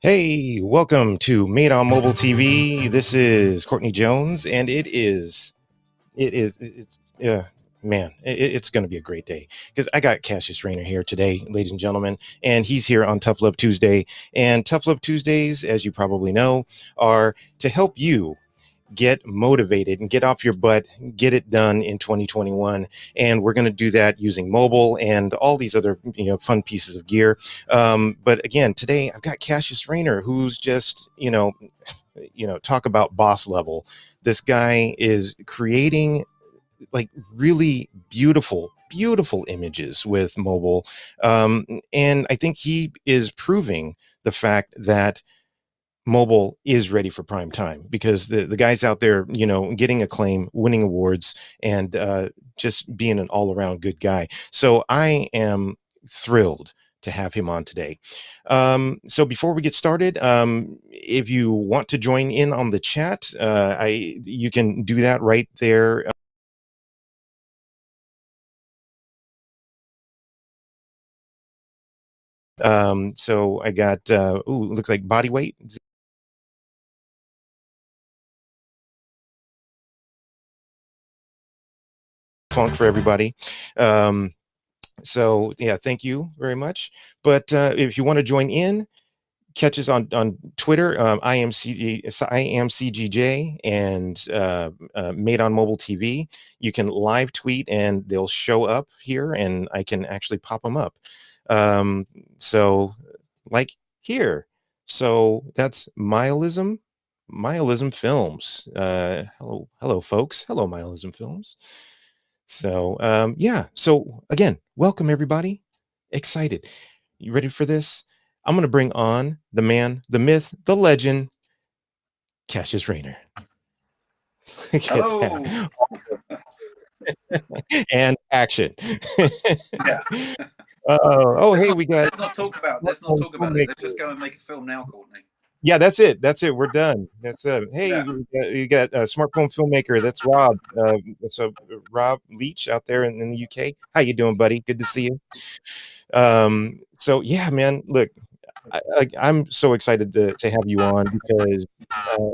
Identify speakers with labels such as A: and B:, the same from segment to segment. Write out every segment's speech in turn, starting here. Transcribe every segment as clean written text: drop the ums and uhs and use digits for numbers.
A: Hey, welcome to Made on Mobile TV. This is Courtney Jones, and it's man, it's going to be a great day because I got Cassius Rayner here today, ladies and gentlemen, and he's here on Tough Love Tuesday. And Tough Love Tuesdays, as you probably know, are to help you get motivated and get off your butt, get it done in 2021. And we're going to do that using mobile and all these other fun pieces of gear. But again, today I've got Cassius Rayner, who's just talk about boss level. This guy is creating like really beautiful images with mobile, and I think he is proving the fact that mobile is ready for prime time because the guys out there, getting acclaim, winning awards, and just being an all-around good guy. So I am thrilled to have him on today. So before we get started, if you want to join in on the chat, you can do that right there. So I got looks like body weight funk for everybody. So yeah, thank you very much. But if you want to join in, catch us on Twitter. I am CGJ, and Made on Mobile TV. You can live tweet, and they'll show up here, and I can actually pop them up. Um, so, like here. So that's Mileism Films. Hello, folks. Hello, Mileism Films. So, yeah. So again, welcome everybody. Excited. You ready for this? I'm going to bring on the man, the myth, the legend, Cassius Rayner. Look at
B: Hello.
A: that. And action.
B: Yeah.
A: Hey, we got
B: Let's not talk about it. Let's
A: filmmaker.
B: just go and make a film now, Courtney.
A: Yeah, that's it. That's it. We're done. That's hey,
B: Yeah.
A: you got a smartphone filmmaker. That's Rob. So Rob Leach out there in the UK. How you doing, buddy? Good to see you. So yeah, man. Look, I'm so excited to have you on because uh,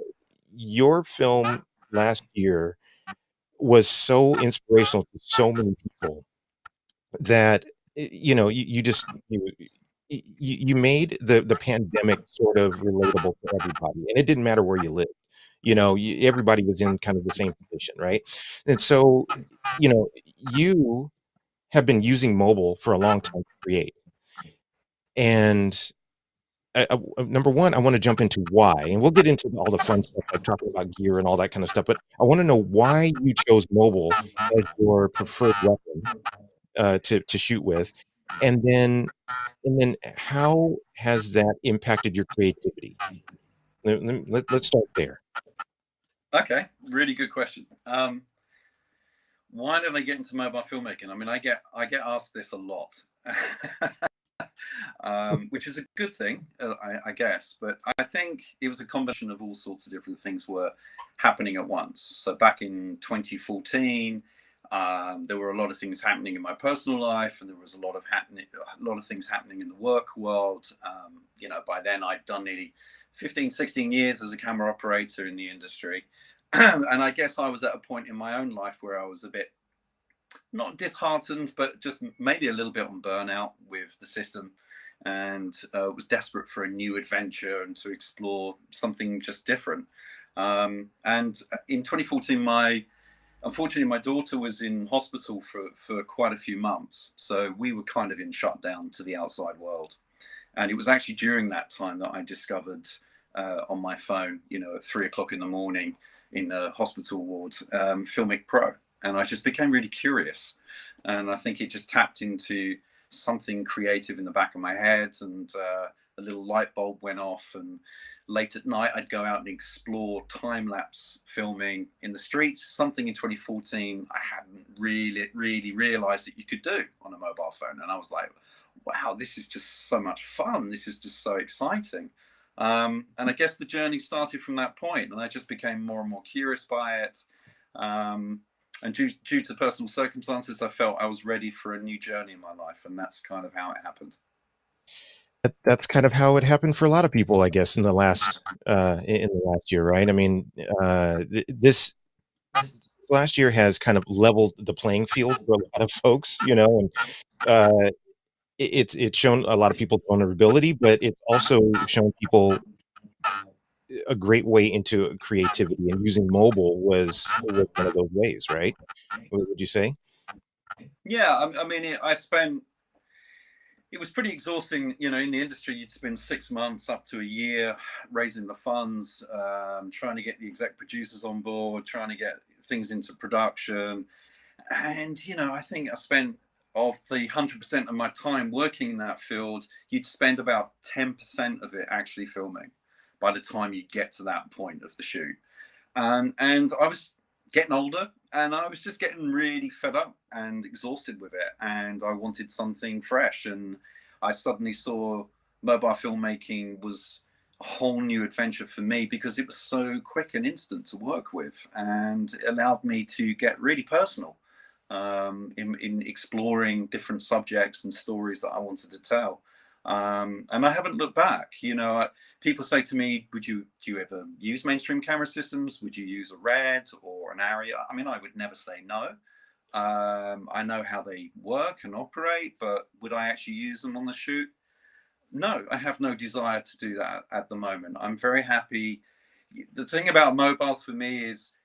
A: your film last year was so inspirational to so many people that you just you made the pandemic sort of relatable to everybody, and it didn't matter where you lived. Everybody was in kind of the same position, right? And so you have been using mobile for a long time to create. And number one, I want to jump into why, and we'll get into all the fun stuff like talking about gear and all that kind of stuff. But I want to know why you chose mobile as your preferred weapon to shoot with, and then how has that impacted your creativity? Let's start there.
B: Okay. Really good question. Why did I get into mobile filmmaking? I mean, I get asked this a lot, which is a good thing, I guess. But I think it was a combination of all sorts of different things were happening at once. So back in 2014, there were a lot of things happening in my personal life, and there was a lot of things happening in the work world. By then I'd done nearly 15, 16 years as a camera operator in the industry. And I guess I was at a point in my own life where I was a bit not disheartened, but just maybe a little bit on burnout with the system, and was desperate for a new adventure and to explore something just different. And in 2014, unfortunately, my daughter was in hospital for quite a few months. So we were kind of in shutdown to the outside world. And it was actually during that time that I discovered on my phone, at 3 o'clock in the morning in the hospital ward, Filmic Pro. And I just became really curious. And I think it just tapped into something creative in the back of my head, and a little light bulb went off. And late at night, I'd go out and explore time lapse filming in the streets, something in 2014 I hadn't really realized that you could do on a mobile phone. And I was like, wow, this is just so much fun. This is just so exciting. And I guess the journey started from that point, and I just became more and more curious by it. And due to personal circumstances, I felt I was ready for a new journey in my life, and that's kind of how it happened.
A: that's kind of how it happened for a lot of people, I guess, in the last year, right? I mean, this last year has kind of leveled the playing field for a lot of folks, and uh, it's shown a lot of people vulnerability, but it's also shown people a great way into creativity, and using mobile was one of those ways, right? What would you say?
B: Yeah, I mean, it was pretty exhausting. In the industry, you'd spend 6 months up to a year raising the funds, trying to get the exec producers on board, trying to get things into production. And, I think I spent, of the 100% of my time working in that field, you'd spend about 10% of it actually filming by the time you get to that point of the shoot. And I was getting older, and I was just getting really fed up and exhausted with it, and I wanted something fresh. And I suddenly saw mobile filmmaking was a whole new adventure for me, because it was so quick and instant to work with, and it allowed me to get really personal, in exploring different subjects and stories that I wanted to tell. And I haven't looked back. People say to me, do you ever use mainstream camera systems? Would you use a Red or an Arri? I mean, I would never say no. I know how they work and operate, but would I actually use them on the shoot? No, I have no desire to do that at the moment. I'm very happy. The thing about mobiles for me is,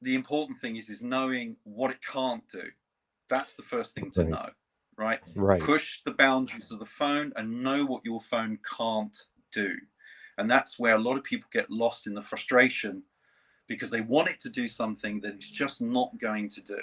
B: the important thing is knowing what it can't do. That's the first thing to
A: Right.
B: know, right?
A: Right.
B: Push the boundaries of the phone and know what your phone can't do. And that's where a lot of people get lost in the frustration, because they want it to do something that it's just not going to do.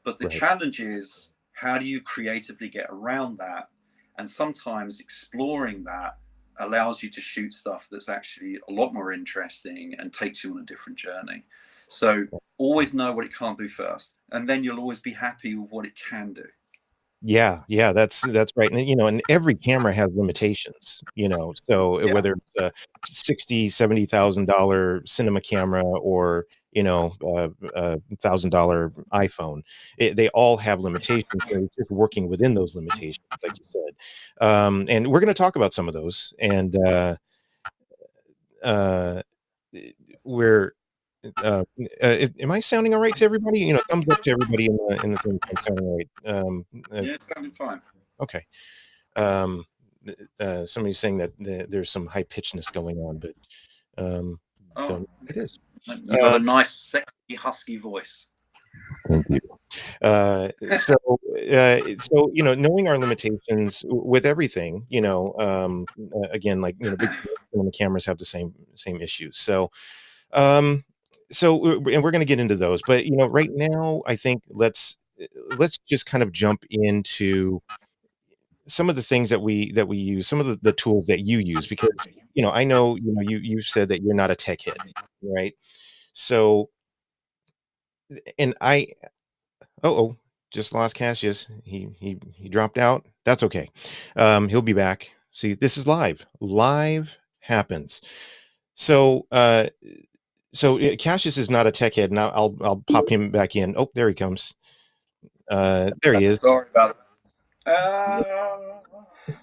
B: But the
A: Right.
B: challenge is, how do you creatively get around that? And sometimes exploring that allows you to shoot stuff that's actually a lot more interesting and takes you on a different journey. So always know what it can't do first, and then you'll always be happy with what it can do.
A: Yeah, that's right, and every camera has limitations, so
B: Yeah.
A: whether it's a $60,000-$70,000 cinema camera, or, $1,000 iPhone, they all have limitations, so it's just working within those limitations, like you said. And we're gonna talk about some of those, and, uh, we're am I sounding all right to everybody? Thumbs up to everybody in the thing if I'm sounding all right.
B: Yeah, it's sounding fine.
A: Okay. Um, Somebody's saying that there's some high pitchedness going on, but um,
B: Oh,
A: don't it is.
B: you got a nice, sexy, husky voice.
A: Thank you. Knowing our limitations with everything, again, like, big cinema cameras have the same issues. Um, and we're going to get into those, but right now, I think let's just kind of jump into some of the things that we use, some of the tools that you use, because I know you said that you're not a tech head, right? So, and oh, just lost Cassius. He dropped out. That's okay. He'll be back. See, this is live. Live happens. So, Cassius is not a tech head, and I'll pop him back in. Oh, there he comes. There he is.
B: Sorry about that.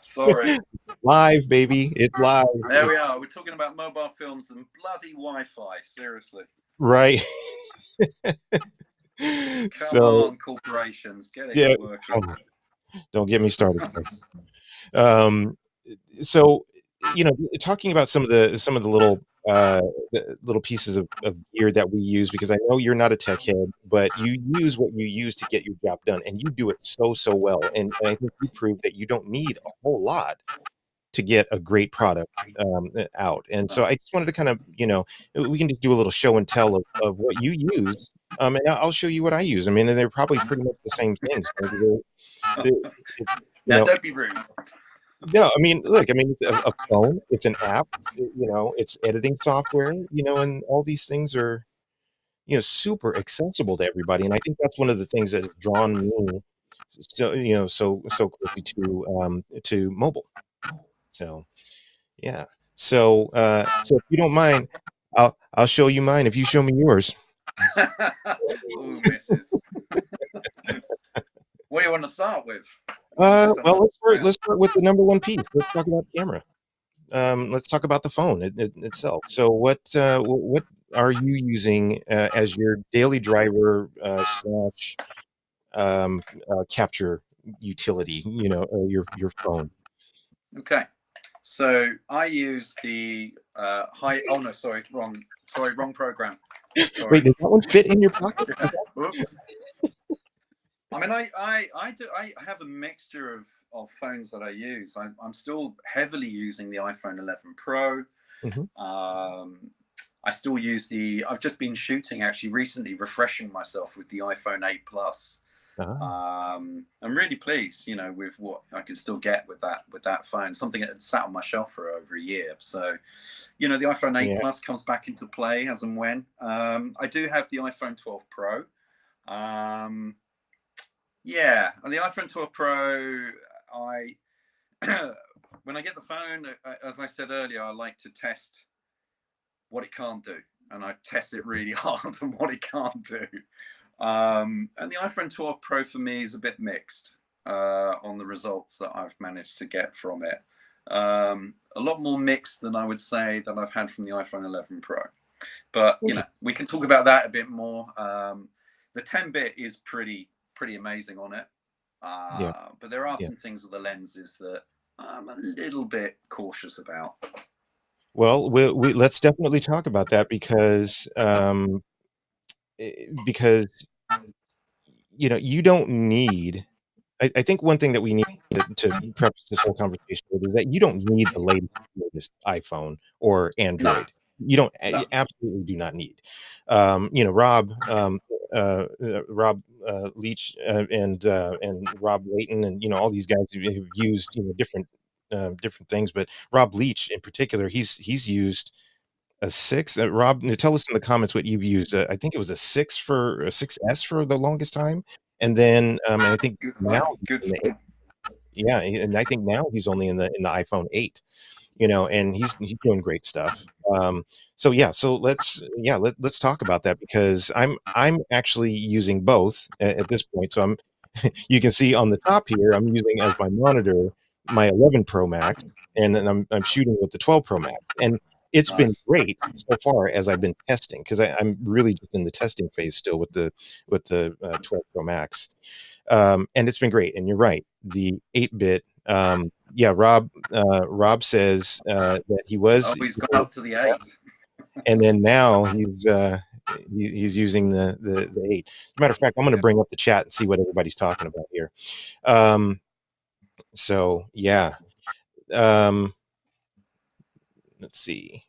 B: Sorry.
A: Live, baby. It's live.
B: There we are. We're talking about mobile films and bloody Wi-Fi. Seriously.
A: Right.
B: Come on, corporations, get it working.
A: Don't get me started. um, so, talking about some of the little pieces of gear that we use, because I know you're not a tech head, but you use what you use to get your job done, and you do it so well. And I think you proved that you don't need a whole lot to get a great product out. And so I just wanted to kind of, we can just do a little show and tell of what you use. And I'll show you what I use. I mean, and they're probably pretty much the same things.
B: Now, don't be rude.
A: No, I mean, look, it's a phone, it's an app, it's editing software, and all these things are, super accessible to everybody. And I think that's one of the things that has drawn me so closely to mobile. So, yeah. So if you don't mind, I'll show you mine if you show me yours.
B: Ooh, misses. What do you want to start with?
A: Well, let's start with the number one piece. Let's talk about camera. Let's talk about the phone itself. So, what are you using as your daily driver slash capture utility? Your phone.
B: Okay. So I use the high. Oh no, sorry, wrong. Sorry, wrong program.
A: Wait,
B: Sorry.
A: does that one fit in your pocket?
B: Yeah. Oops. I mean, I have a mixture of phones that I use. I'm still heavily using the iPhone 11 Pro.
A: Mhm.
B: I still use I've just been shooting actually recently, refreshing myself with the iPhone 8 Plus.
A: Ah,
B: I'm really pleased, with what I can still get with that phone. Something that had sat on my shelf for over a year. So, the iPhone 8
A: yeah.
B: Plus comes back into play as and when. I do have the iPhone 12 Pro. Um, yeah, and the iPhone 12 Pro, I when I get the phone, as I said earlier, I like to test what it can't do, and I test it really hard on what it can't do. And the iPhone 12 Pro for me is a bit mixed on the results that I've managed to get from it. A lot more mixed than I would say that I've had from the iPhone 11 Pro. But we can talk about that a bit more. The 10-bit is pretty amazing on it,
A: Yeah.
B: but there are
A: Yeah.
B: some things with the lenses that I'm a little bit cautious about.
A: Well, let's definitely talk about that because you don't need. I think one thing that we need to preface this whole conversation with is that you don't need the latest iPhone or
B: No,
A: Android. You
B: no.
A: absolutely do not need. Rob Leach and Rob Layton and all these guys who've used different things, but Rob Leach in particular, he's used a 6. Rob, tell us in the comments what you've used. I think it was a 6S for the longest time, and then I think
B: Good
A: now
B: phone.
A: he's
B: Good
A: in the 8.
B: phone.
A: Yeah, and I think now he's only in the iPhone 8. And he's doing great stuff. So yeah, let's talk about that because I'm actually using both at this point. So you can see on the top here, I'm using as my monitor my 11 Pro Max, and then I'm shooting with the 12 Pro Max, and it's been
B: Nice.
A: great so far as I've been testing because I'm really just in the testing phase still with the 12 Pro Max, and it's been great. And you're right, the 8-bit. Yeah, Rob says that he
B: Oh,
A: was,
B: he's gone up to the 8.
A: and then now he's using the 8. As a matter of fact, I'm going to
B: Yeah.
A: bring up the chat and see what everybody's talking about here. Um, so yeah, um, let's see.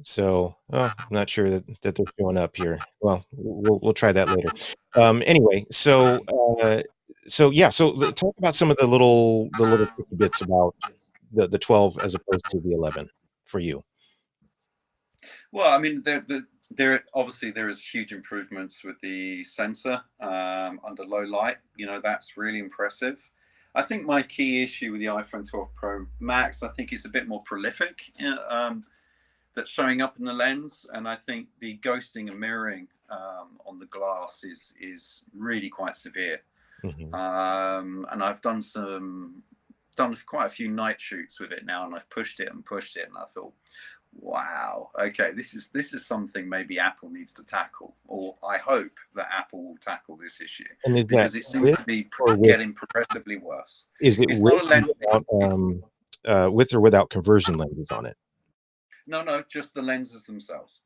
A: So I'm not sure that they're showing up here. Well, we'll try that later. Anyway, so yeah, so talk about some of the little tricky bits about the 12 as opposed to the 11 for you.
B: Well, I mean, there obviously there is huge improvements with the sensor under low light. That's really impressive. I think my key issue with the iPhone 12 Pro Max, I think, is a bit more prolific. That's showing up in the lens, and I think the ghosting and mirroring on the glass is really quite severe.
A: Mhm.
B: And I've done quite a few night shoots with it now, and I've pushed it, and I thought, wow, okay, this is something maybe Apple needs to tackle, or I hope that Apple will tackle this issue
A: And is that
B: because it seems
A: with
B: to be
A: or with
B: getting progressively worse.
A: is it
B: It's
A: with
B: not a
A: or
B: lens.
A: without with or without conversion lenses on it?
B: No, just the lenses themselves.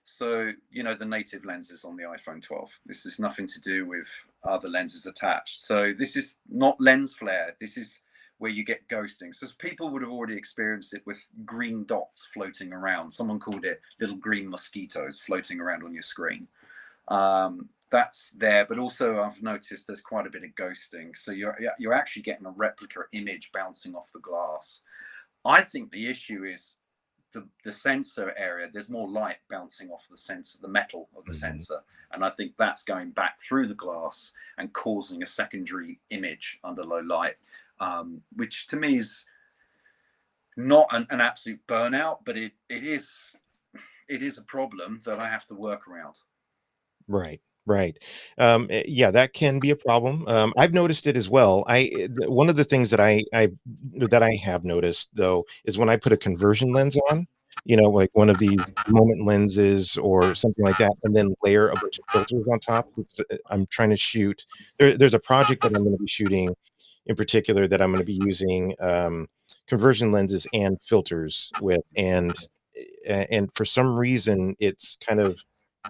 B: So, the native lenses on the iPhone 12. This is nothing to do with other lenses attached. So this is not lens flare. This is where you get ghosting. So people would have already experienced it with green dots floating around. Someone called it little green mosquitoes floating around on your screen. That's there, but also I've noticed there's quite a bit of ghosting. So you're actually getting a replica image bouncing off the glass. I think the issue is the sensor area. There's more light bouncing off the sensor, the metal of the
A: Mhm.
B: sensor, and I think that's going back through the glass and causing a secondary image under low light, which to me is not an absolute burnout, but it is a problem that I have to work around.
A: Right. Right. Yeah, that can be a problem. I've noticed it as well. One of the things that I have noticed though is when I put a conversion lens on, like one of these moment lenses or something like that, and then layer a bunch of filters on top. I'm trying to shoot. There's a project that I'm going to be shooting in particular that I'm going to be using conversion lenses and filters with, and for some reason it's kind of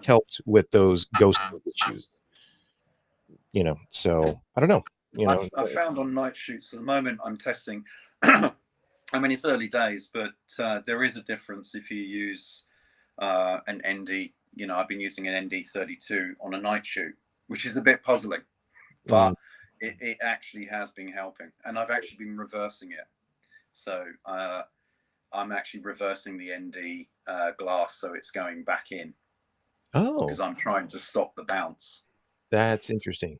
A: helped with those ghost issues, so I don't know,
B: I've found on night shoots at the moment I'm testing. I mean, it's early days, but there is a difference if you use an ND. I've been using an ND32 on a night shoot, which is a bit puzzling,
A: mm,
B: but it actually has been helping, and I've actually been reversing it. So I'm actually reversing the ND glass, so it's going back in
A: oh,
B: because I'm trying to stop the bounce.
A: that's interesting.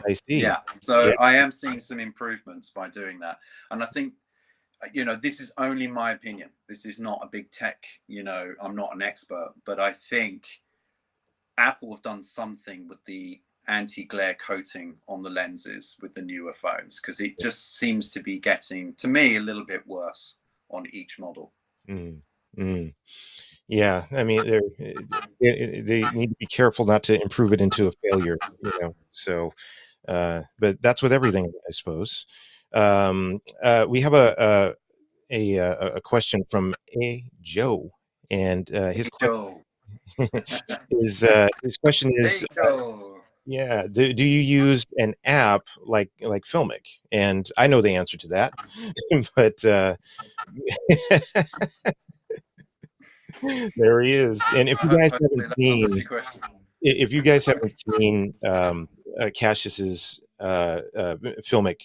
A: I see.
B: Yeah, so
A: Yeah.
B: I am seeing some improvements by doing that, and I think this is only my opinion. This is not a big tech. I'm not an expert, but I think Apple have done something with the anti-glare coating on the lenses with the newer phones, because it just seems to be getting, to me, a little bit worse on each model.
A: Mm, mm. Yeah, I mean, they need to be careful not to improve it into a failure, so but that's with everything, I suppose. We have a question from a Joe, and
B: Hey Joe,
A: his question is,
B: hey Joe.
A: yeah, do you use an app like Filmic? And I know the answer to that, but there he is. And
B: Hopefully that answers your question.
A: if you guys haven't seen Cassius's Filmic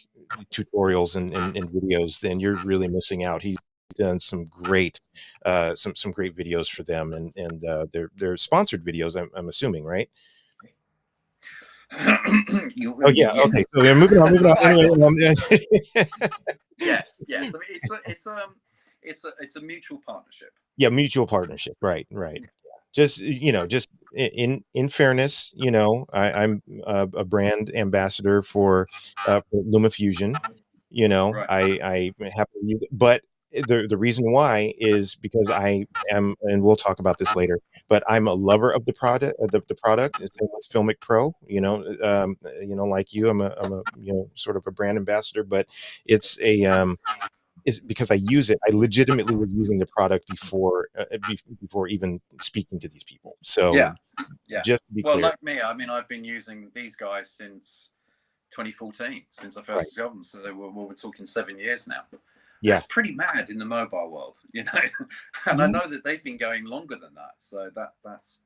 A: tutorials and videos, then you're really missing out. He's done some great some great videos for them, and they're sponsored videos. I'm assuming, right? Oh yeah. Okay.
B: Yes.
A: So we're moving on. Moving on. Anyway,
B: Yes. I mean, it's a mutual partnership.
A: yeah, mutual partnership. Right. Right. Just just in fairness, I'm a brand ambassador for LumaFusion.
B: Right.
A: I happen to use it, but the reason why is because I am, and we'll talk about this later, but I'm a lover of the product, the product. And same with Filmic Pro. Like you, I'm a sort of a brand ambassador, but it's a is because I use it. I legitimately was using the product before even speaking to these people. So
B: Yeah. Yeah.
A: just to be
B: Well,
A: clear,
B: like me, I mean, I've been using these guys since 2014, since I first
A: right?
B: discovered them. So we're talking 7 years now.
A: Yeah,
B: That's pretty mad in the mobile world, And I
A: yeah,
B: know that they've been going longer than that. So that's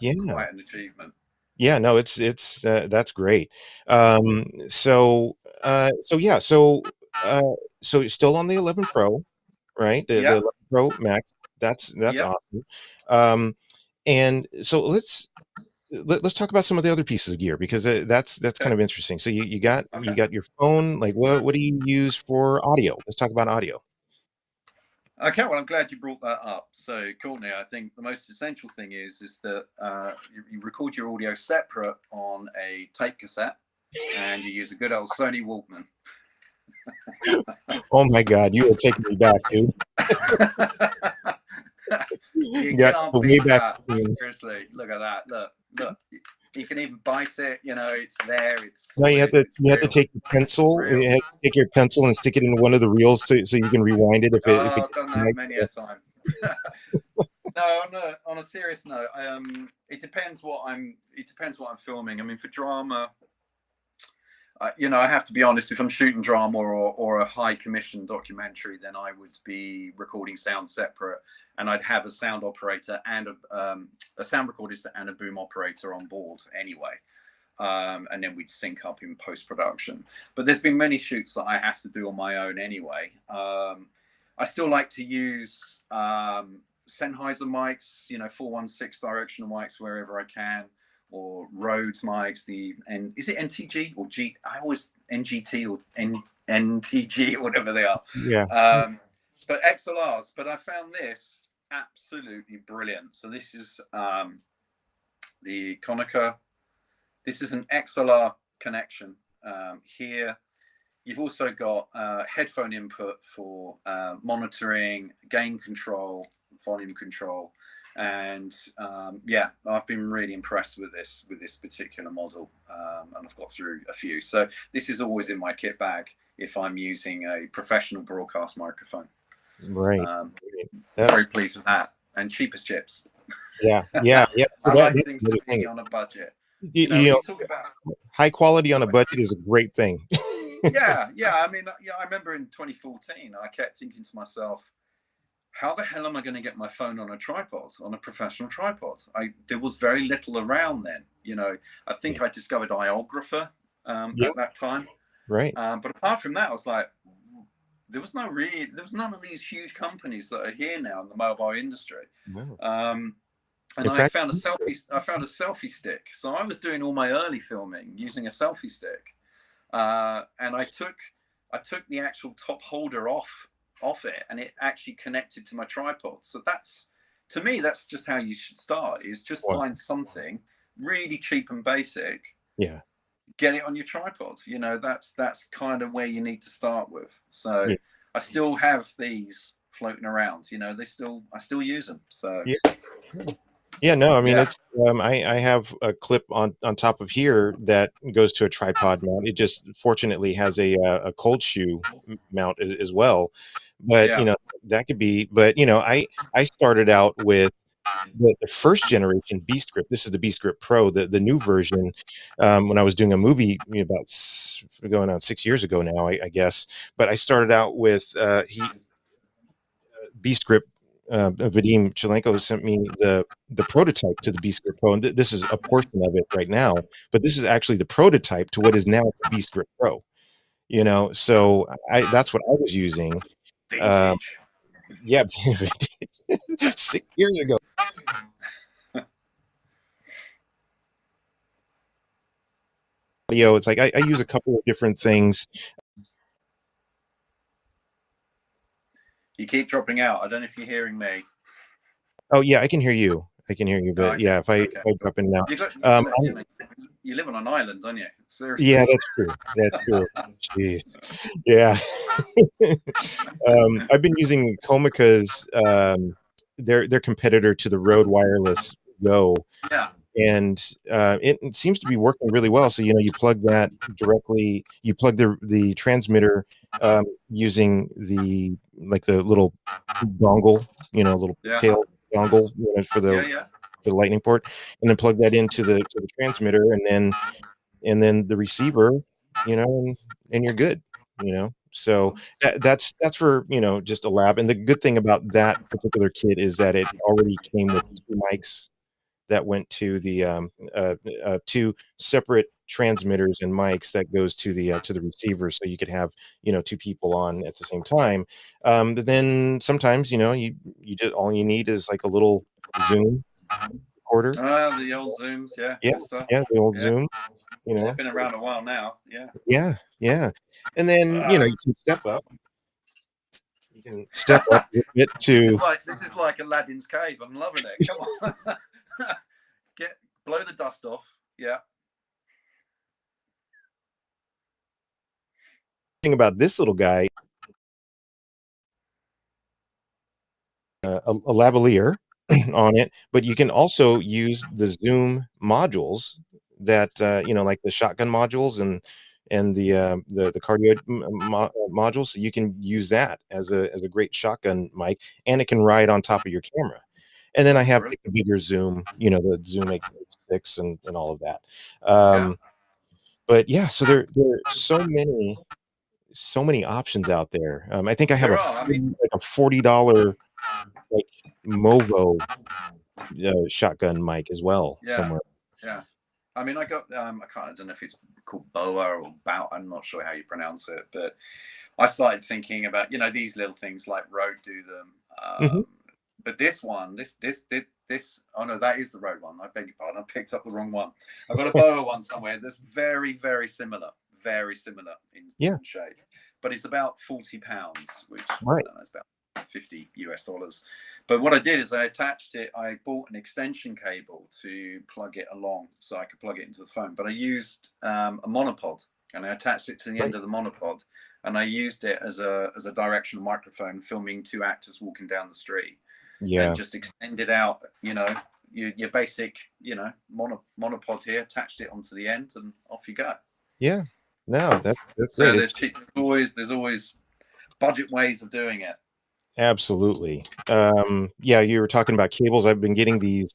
A: yeah,
B: quite an achievement.
A: yeah. No, it's that's great. So yeah, uh, so still on the 11 Pro, right? The
B: Yeah.
A: 11 Pro Max. That's
B: Yeah.
A: awesome. And so let's talk about some of the other pieces of gear, because that's kind
B: Okay.
A: of interesting. So you
B: Okay.
A: got your phone. Like what do you use for audio? Let's talk about audio.
B: Okay, well, I'm glad you brought that up. So, Courtney, I think the most essential thing is that you record your audio separate on a tape cassette, and you use a good old Sony Walkman.
A: Oh my God, you are taking me back, dude.
B: You
A: You got
B: can't
A: the way
B: beat
A: back
B: that.
A: machines.
B: Seriously, look at that. Look. You can even bite it. It's there. It's
A: No,
B: solid. It's
A: you have to
B: real.
A: take your
B: It's
A: pencil.
B: real.
A: You have to take your pencil and stick it in one of the reels so you can rewind it if it
B: Oh, I've
A: gets
B: done that
A: snagged.
B: many a time. No, on a serious note, it depends what I'm filming. I mean, for drama, I have to be honest. If I'm shooting drama or a high commission documentary, then I would be recording sound separate, and I'd have a sound operator and a sound recordist and a boom operator on board anyway. And then we'd sync up in post production. But there's been many shoots that I have to do on my own anyway. I still like to use Sennheiser mics, 416 directional mics wherever I can, or Rode mics. Is it NTG or G? I always NGT or NTG or whatever they are.
A: Yeah.
B: But XLRs. But I found this absolutely brilliant. So this is the Konica This is an XLR connection. Here, you've also got headphone input for monitoring, gain control, volume control, and yeah, I've been really impressed with this particular model, and I've got through a few. So this is always in my kit bag if I'm using a professional broadcast microphone.
A: Right.
B: Very pleased with that, and cheap as chips.
A: Yeah.
B: I like things to be on a budget. You know, talk about
A: high quality on a budget is a great thing.
B: yeah. I mean, I remember in 2014, I kept thinking to myself, how the hell am I going to get my phone on a tripod, on a professional tripod? There was very little around then. You know, I think I discovered iOgrapher at that time.
A: Right.
B: But apart from that, I was like, there was none of these huge companies that are here now in the mobile industry.
A: No.
B: And I found a selfie stick. So I was doing all my early filming using a selfie stick. And I took the actual top holder off it, and it actually connected to my tripod. So to me, that's just how you should start, is just find something really cheap and basic.
A: Yeah.
B: Get it on your tripod. You know, that's kind of where you need to start with. So I still have these floating around, you know, I still use them. So
A: no, I mean, it's I have a clip on top of here that goes to a tripod mount. It just fortunately has a cold shoe mount as well, but you know, that could be. But you know, I started out with the first generation Beast Grip. This is the Beast Grip Pro, the new version. When I was doing a movie about going on 6 years ago now, I guess. But I started out with Beast Grip. Vadim Chelenko sent me the prototype to the Beast Grip Pro, and this is a portion of it right now. But this is actually the prototype to what is now the Beast Grip Pro. You know, so that's what I was using. Yeah, 6 years ago. Audio, it's like I use a couple of different things.
B: You keep dropping out. I don't know if you're hearing me.
A: Oh yeah, I can hear you. But yeah, if I drop in now,
B: you live on an island, don't you? Seriously.
A: Yeah, that's true. Jeez. Yeah. I've been using Comica's their competitor to the Rode Wireless Go.
B: Yeah.
A: And it seems to be working really well. So, you know, you plug that directly, you plug the transmitter using the little dongle, you know, little tail dongle, you know, for the lightning port, and then plug that into the transmitter, and then the receiver, you know, and you're good, you know. So that's for, you know, just a lab. And the good thing about that particular kit is that it already came with 2 mics that went to the 2 separate transmitters and mics that goes to the receiver, so you could have, you know, 2 people on at the same time. But then sometimes, you know, you just all you need is like a little Zoom recorder.
B: The old Zooms,
A: the old Zoom. You know,
B: they've been around a while now.
A: Yeah. And then you know, you can step up. You can step up a bit to.
B: This is like Aladdin's cave. I'm loving it. Come on. Blow the dust off. Yeah.
A: Thing about this little guy, a lavalier on it, but you can also use the Zoom modules that you know, like the shotgun modules and the cardio modules. So you can use that as a great shotgun mic, and it can ride on top of your camera. And then I have like the bigger Zoom, you know, the Zoom H6 and all of that. But yeah, so there are so many options out there. I think I have a $40 like Movo shotgun mic as well somewhere.
B: Yeah. I mean, I got I don't know if it's called BOA or BOA. I'm not sure how you pronounce it, but I started thinking about, you know, these little things like Rode do them. But this one, this oh no, that is the Rode one. I beg your pardon. I picked up the wrong one. I've got a BOA one somewhere that's very, very similar in shape. But it's about £40, which I don't know, it's about $50 US. But what I did is I attached it. I bought an extension cable to plug it along so I could plug it into the phone. But I used a monopod, and I attached it to the end of the monopod, and I used it as a directional microphone, filming two actors walking down the street.
A: Yeah.
B: And just extended out, your basic, monopod here, attached it onto the end, and off you go.
A: Yeah. No, that's
B: So
A: great.
B: there's always budget ways of doing it.
A: Absolutely. Yeah, you were talking about cables. I've been getting these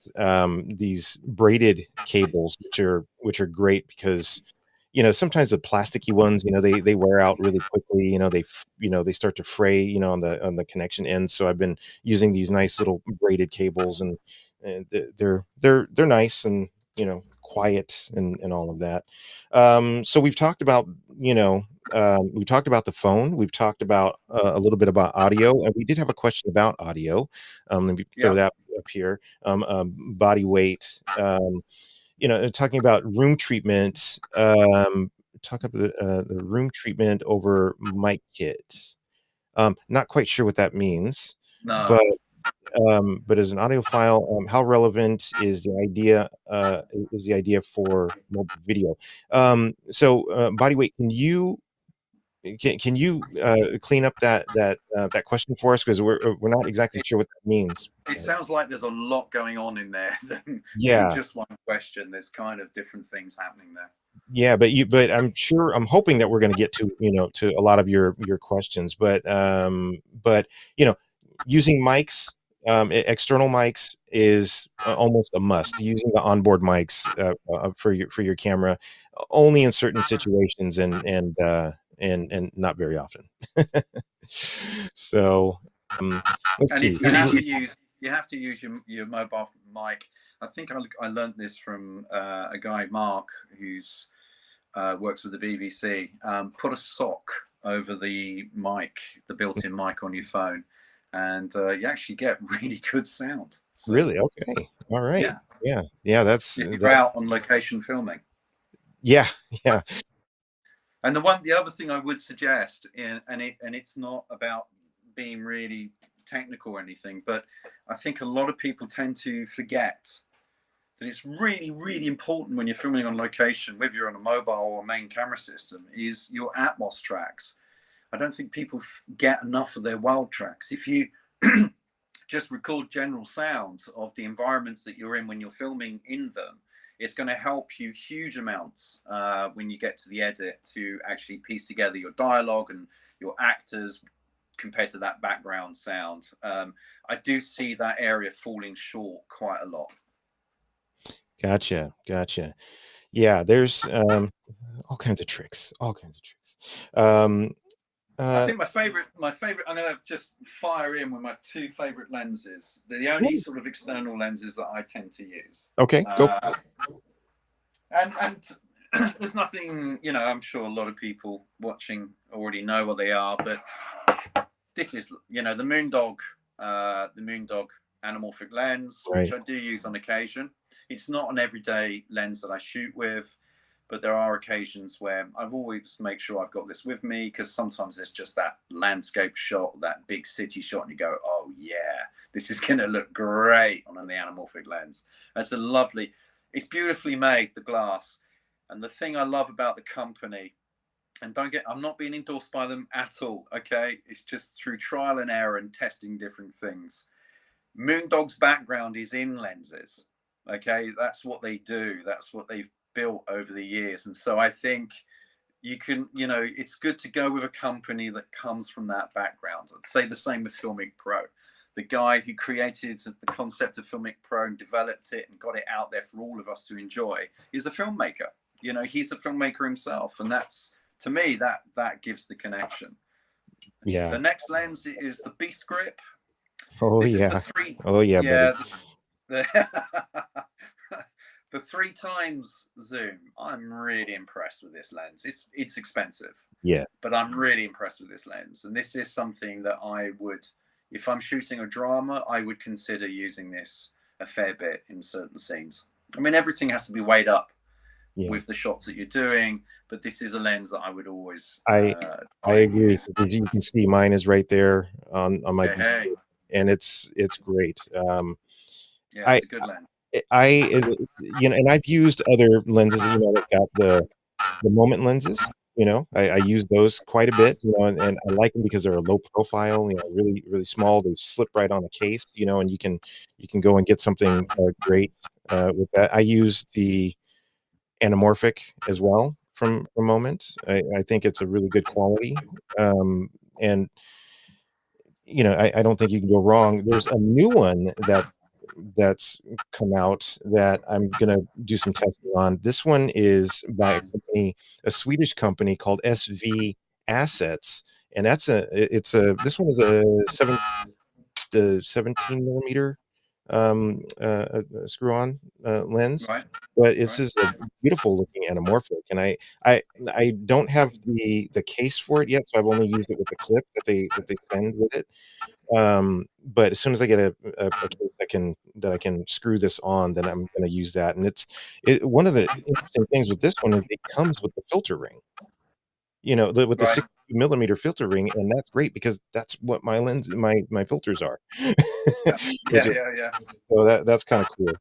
A: braided cables, which are great because sometimes the plasticky ones, they wear out really quickly. They start to fray, on the connection end. So I've been using these nice little braided cables, and they're nice and quiet and all of that. So we've talked about we talked about the phone. We've talked about a little bit about audio, and we did have a question about audio. Let me throw that up here. Body weight. Talking about room treatment. Talk about the room treatment over mic kit. Not quite sure what that means.
B: No.
A: But as an audiophile, how relevant is the idea for mobile video? So body weight, can you clean up that question for us, because we're not exactly sure what that means.
B: It sounds like there's a lot going on in there than just one question. There's kind of different things happening there.
A: Yeah, but I'm hoping that we're going to get to to a lot of your questions, but using mics, external mics is almost a must. Using the onboard mics for your camera only in certain situations, and not very often. So let's see.
B: You have to use your mobile mic. I think I learned this from a guy, Mark, who's works with the BBC. Put a sock over the mic, the built-in mic on your phone, and you actually get really good sound. So,
A: really? Okay. All right. Yeah. That's
B: if you're out on location filming.
A: Yeah.
B: And the other thing I would suggest, and it's not about being really technical or anything, but I think a lot of people tend to forget that it's really, really important when you're filming on location, whether you're on a mobile or main camera system, is your Atmos tracks. I don't think people get enough of their wild tracks. If you just record general sounds of the environments that you're in when you're filming in them, it's going to help you huge amounts when you get to the edit to actually piece together your dialogue and your actors compared to that background sound. I do see that area falling short quite a lot.
A: Gotcha. Yeah, there's all kinds of tricks. I
B: think my favorite. I'm going to just fire in with my two favorite lenses. They're the only sort of external lenses that I tend to use.
A: Okay, go.
B: And there's nothing, I'm sure a lot of people watching already know what they are, but this is, the Moondog anamorphic lens, which I do use on occasion. It's not an everyday lens that I shoot with, but there are occasions where I've always make sure I've got this with me, because sometimes it's just that landscape shot, that big city shot, and you go, oh yeah, this is going to look great on the anamorphic lens. It's beautifully made, the glass. And the thing I love about the company, and I'm not being endorsed by them at all, okay? It's just through trial and error and testing different things. Moondog's background is in lenses, okay? That's what they do. That's what they've built over the years. And so I think you can, it's good to go with a company that comes from that background. I'd say the same with Filmic Pro. The guy who created the concept of Filmic Pro and developed it and got it out there for all of us to enjoy is a filmmaker. He's a filmmaker himself. And that's, to me, that gives the connection.
A: Yeah.
B: The next lens is the Beast Grip.
A: Oh, yeah. Yeah.
B: The 3 times zoom. I'm really impressed with this lens. It's expensive.
A: Yeah.
B: But I'm really impressed with this lens. And this is something that I would, if I'm shooting a drama, I would consider using this a fair bit in certain scenes. I mean, everything has to be weighed up
A: Yeah.
B: with the shots that you're doing. But this is a lens that I would always
A: I
B: try and
A: agree.
B: use.
A: As you can see, mine is right there on my
B: Hey, hey.
A: and it's great.
B: Yeah,
A: I
B: it's a good lens.
A: and I've used other lenses, that got the moment lenses. I use those quite a bit, and I like them because they're a low profile, really, really small. They slip right on the case, and you can go and get something great with that. I use the anamorphic as well from Moment. I think it's a really good quality, and I don't think you can go wrong. There's a new one that's come out that I'm gonna do some testing on. This one is by a Swedish company called SV Assets, and this one is the 17 millimeter screw on lens,
B: Right,
A: but it's
B: right.
A: just a beautiful looking anamorphic, and I don't have the case for it yet, so I've only used it with the clip that they send with it. But as soon as I get a case that I can screw this on, then I'm going to use that. And one of the interesting things with this one is it comes with the filter ring, with the
B: Right.
A: 60 millimeter filter ring, and that's great because that's what my filters are.
B: Yeah,
A: Which
B: yeah,
A: is,
B: yeah, yeah.
A: so that's kind of cool.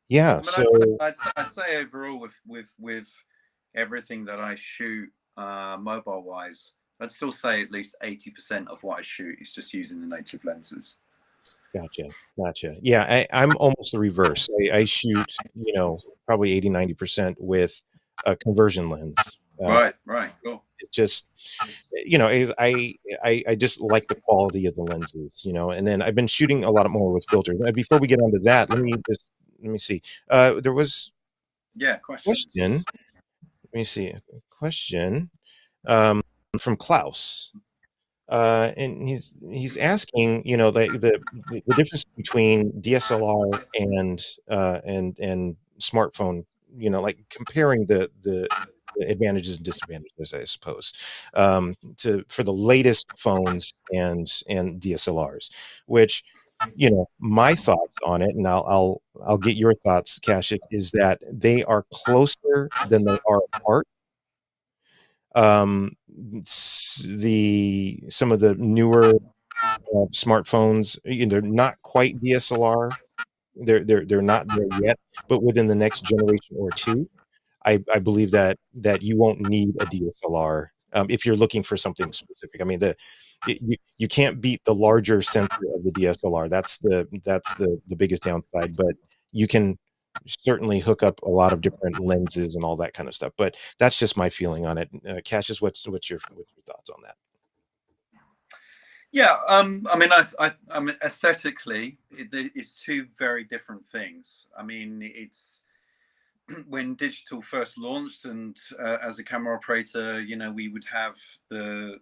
A: Yeah.
B: I mean,
A: So
B: I'd say overall with everything that I shoot mobile wise, I'd still say at least 80% of what I shoot is just using the native lenses.
A: gotcha. Yeah, I'm almost the reverse. I shoot, probably 80-90% with a conversion lens.
B: Right, right, cool.
A: It just I just like the quality of the lenses, and then I've been shooting a lot more with filters. Before we get onto that, let me see. There was
B: Yeah,
A: a question.
B: questions.
A: Let me see a question um, from Klaus, and he's asking, the difference between DSLR and smartphone, like comparing the advantages and disadvantages, I suppose, for the latest phones and DSLRs, which, my thoughts on it, and I'll get your thoughts, Cash, is that they are closer than they are apart. Um, some of the newer smartphones, they're not quite DSLR. They're not there yet, but within the next generation or two, I believe that you won't need a DSLR if you're looking for something specific. I mean, you can't beat the larger sensor of the DSLR. That's the biggest downside, but you can certainly hook up a lot of different lenses and all that kind of stuff. But that's just my feeling on it. Cassius, what's your thoughts on that?
B: Yeah, I mean, I mean, aesthetically, it's two very different things. I mean, it's when digital first launched, and as a camera operator, we would have the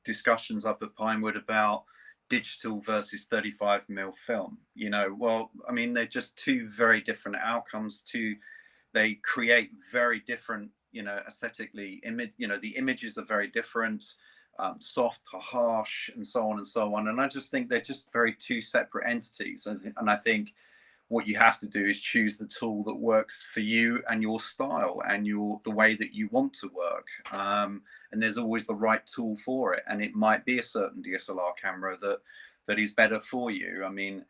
B: discussions up at Pinewood about digital versus 35mm film. Well, I mean, they're just two very different outcomes. They create very different, aesthetically image. The images are very different. Soft to harsh, and so on and so on. And I just think they're just very two separate entities. And I think what you have to do is choose the tool that works for you and your style and the way that you want to work. And there's always the right tool for it. And it might be a certain DSLR camera that is better for you. I mean,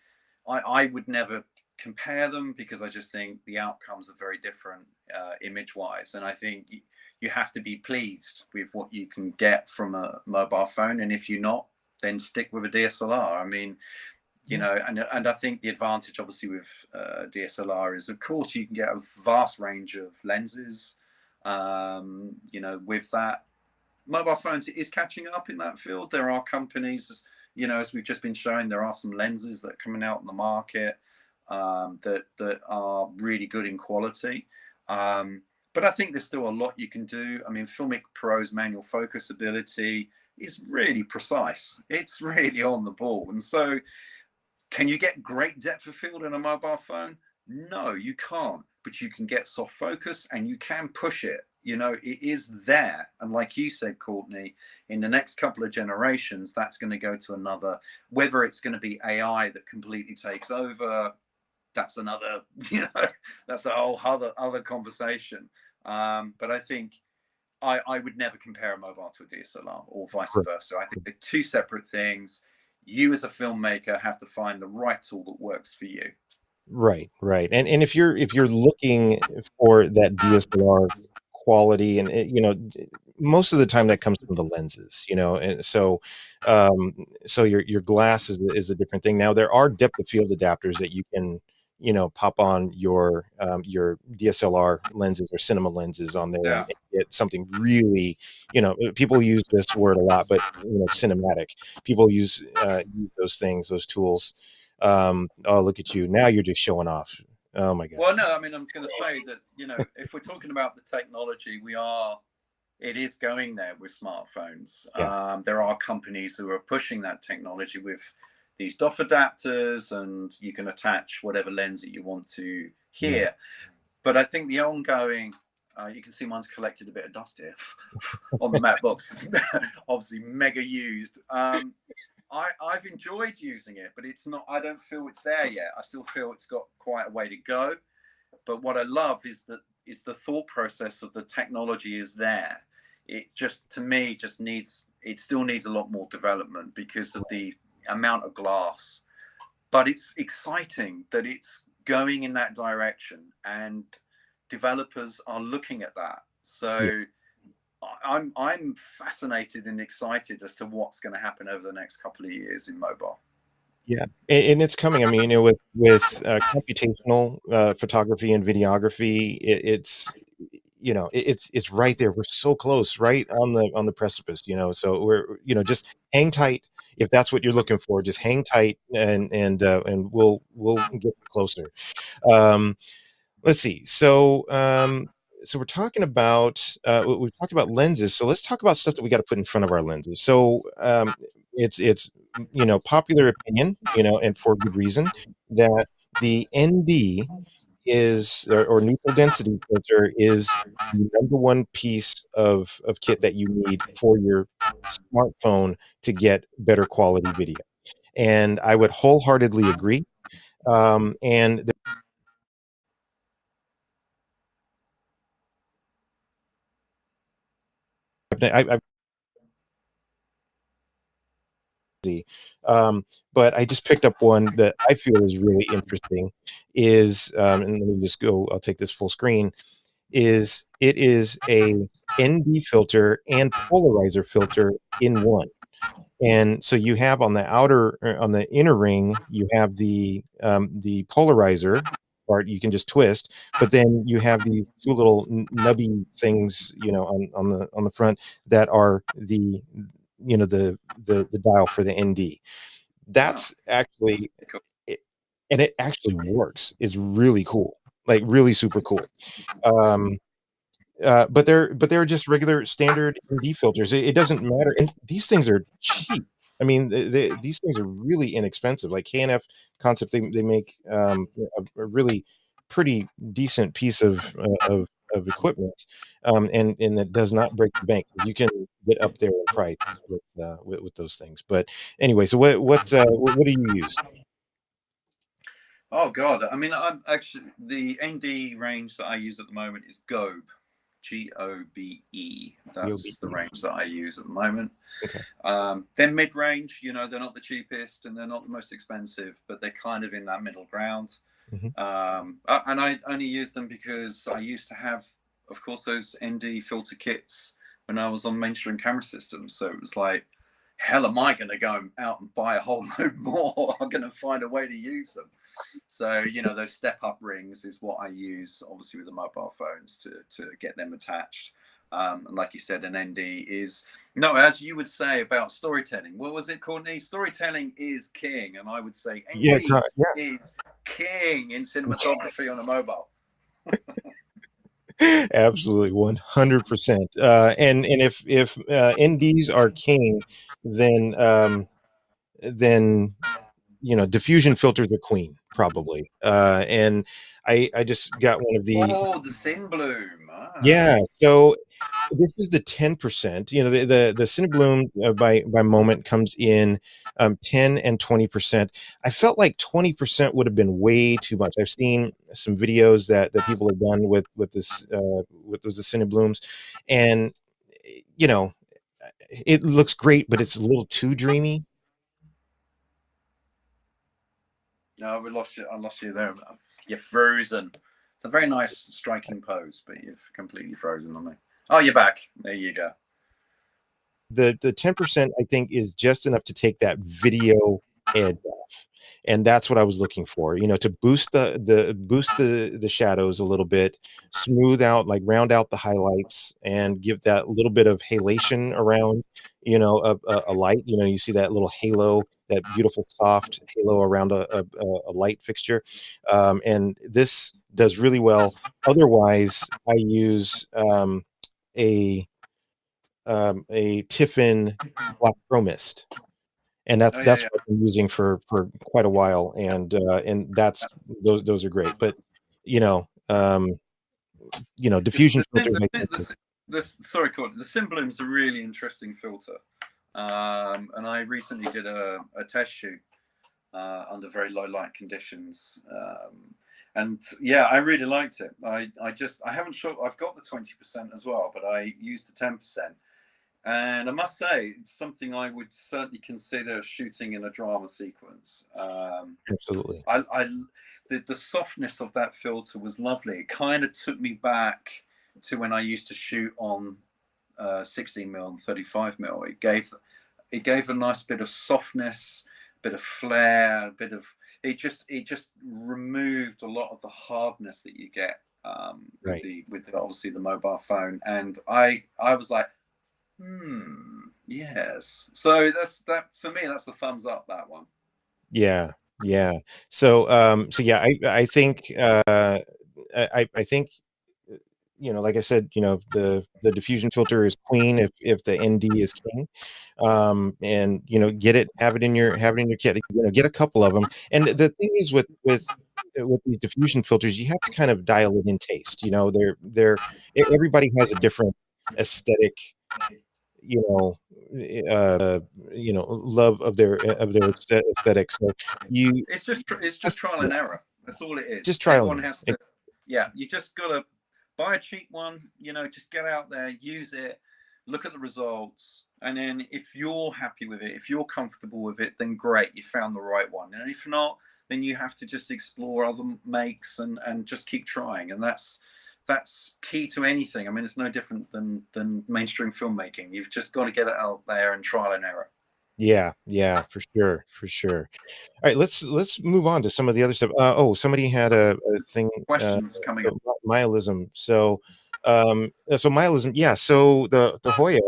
B: I would never compare them because I just think the outcomes are very different image wise. And I think you have to be pleased with what you can get from a mobile phone. And if you're not, then stick with a DSLR. I mean, and I think the advantage obviously with DSLR is, of course, you can get a vast range of lenses. With that, mobile phones is catching up in that field. There are companies, as we've just been showing, there are some lenses that are coming out in the market that are really good in quality. But I think there's still a lot you can do. I mean, Filmic Pro's manual focus ability is really precise. It's really on the ball. And so, can you get great depth of field in a mobile phone? No, you can't. But you can get soft focus and you can push it. It is there. And like you said, Courtney, in the next couple of generations, that's going to go to another, whether it's going to be AI that completely takes over, that's another, that's a whole other conversation. But I think I would never compare a mobile to a DSLR or vice versa. I think they're two separate things. You as a filmmaker have to find the right tool that works for you.
A: Right, right. And if you're looking for that DSLR quality, and most of the time that comes from the lenses, and so your glass is a different thing. Now there are depth of field adapters that you can pop on your DSLR lenses or cinema lenses on there, and get something really, people use this word a lot, but cinematic. People use those things, those tools. Oh, look at you. Now you're just showing off. Oh my God.
B: Well, no, I mean, I'm going to say that, if we're talking about the technology, it is going there with smartphones.
A: Yeah.
B: There are companies who are pushing that technology with these DOF adapters, and you can attach whatever lens that you want to here. Yeah. But I think the ongoing, you can see mine's collected a bit of dust here on the matte box. It's obviously mega used. I've enjoyed using it, but I don't feel it's there yet. I still feel it's got quite a way to go. But what I love is the thought process of the technology is there. It just, to me, it still needs a lot more development because of the amount of glass. But it's exciting that it's going in that direction, and developers are looking at that. So yeah. I'm fascinated and excited as to what's going to happen over the next couple of years in mobile.
A: Yeah, and it's coming. I mean, with computational photography and videography, it's right there. We're so close, right on the precipice. So we're just hang tight. If that's what you're looking for, just hang tight, and we'll get closer. Let's see. So we're talking about we've talked about lenses. So let's talk about stuff that we got to put in front of our lenses. So it's popular opinion, and for good reason, that the ND is or neutral density filter is the number one piece of kit that you need for your smartphone to get better quality video. And I would wholeheartedly agree. And but I just picked up one that I feel is really interesting. And let me just go. I'll take this full screen. It is a ND filter and polarizer filter in one. And so you have on the inner ring, you have the polarizer part you can just twist, but then you have these two little nubby things, on the front that are the dial for the ND. That's actually, and it actually works. It's really cool, like really super cool. But they're just regular standard ND filters. It doesn't matter, and these things are cheap. I mean, these things are really inexpensive. Like KNF Concept, they make a really pretty decent piece of equipment, and that does not break the bank. You can get up there in price with those things. But anyway, so what do you use?
B: Oh God, I mean, I'm actually, the ND range that I use at the moment is Gobe. GOBE. That's the range that I use at the moment. Okay. They're mid-range, they're not the cheapest and they're not the most expensive, but they're kind of in that middle ground. Mm-hmm. And I only use them because I used to have, of course, those ND filter kits when I was on mainstream camera systems. So it was like, hell, am I going to go out and buy a whole load more? I'm going to find a way to use them. So, those step-up rings is what I use, obviously, with the mobile phones to get them attached. And like you said, an ND is, as you would say about storytelling. What was it, Courtney? Storytelling is king. And I would say ND is king in cinematography on a mobile.
A: Absolutely, 100%. And if NDs are king, then diffusion filters are queen, probably. And I just got one of the
B: the thin bloom.
A: Yeah, so this is the 10%. You know, the Cinebloom by Moment comes in 10 and 20%. I felt like 20% would have been way too much. I've seen some videos that people have done with this with the Cineblooms, and you know, it looks great, but it's a little too dreamy.
B: No, we lost you. I lost you there. You're frozen. It's a very nice, striking pose, but you've completely frozen on me. Oh, you're back. There you go.
A: The 10% I think is just enough to take that video edge off, and that's what I was looking for, you know, to boost the shadows a little bit, smooth out, like round out the highlights, and give that little bit of halation around, you know, a light. You know, you see that little halo, that beautiful soft halo around a light fixture, and this does really well. Otherwise, I use a Tiffin black chromist, and
B: Oh yeah,
A: that's
B: yeah.
A: what I've been using for quite a while, and that's those are great. But you know, diffusion filters, I think.
B: Sorry, Courtney. The Cimbloom's a really interesting filter, and I recently did a test shoot under very low light conditions. And yeah, I really liked it. I haven't shot. I've got the 20% as well, but I used the 10%. And I must say, it's something I would certainly consider shooting in a drama sequence.
A: Absolutely.
B: The softness of that filter was lovely. It kind of took me back to when I used to shoot on 16mm and 35mm. It gave a nice bit of softness, bit of flair, it just removed a lot of the hardness that you get
A: Right.
B: with obviously the mobile phone. And I was like, yes. So that's that for me. That's the thumbs up, that one.
A: Yeah. Yeah. So yeah, I think I think like I said, the diffusion filter is queen if the ND is king. And have it in your kit. Get a couple of them. And the thing is with these diffusion filters, you have to kind of dial it in taste. Everybody has a different aesthetic, you know love of their aesthetic. So
B: it's just trial and error. That's all it is.
A: Just trial.
B: Everyone has to. Yeah, you just gotta buy a cheap one. Just get out there, use it, look at the results, and then if you're happy with it, if you're comfortable with it, then great, you found the right one. And if not, then you have to just explore other makes and just keep trying. And that's key to anything. I mean, it's no different than mainstream filmmaking. You've just got to get it out there and trial and error.
A: Yeah, for sure. All right, let's move on to some of the other stuff. Somebody had a thing.
B: Questions coming up.
A: Milism. So Milism. Yeah. So the Hoya.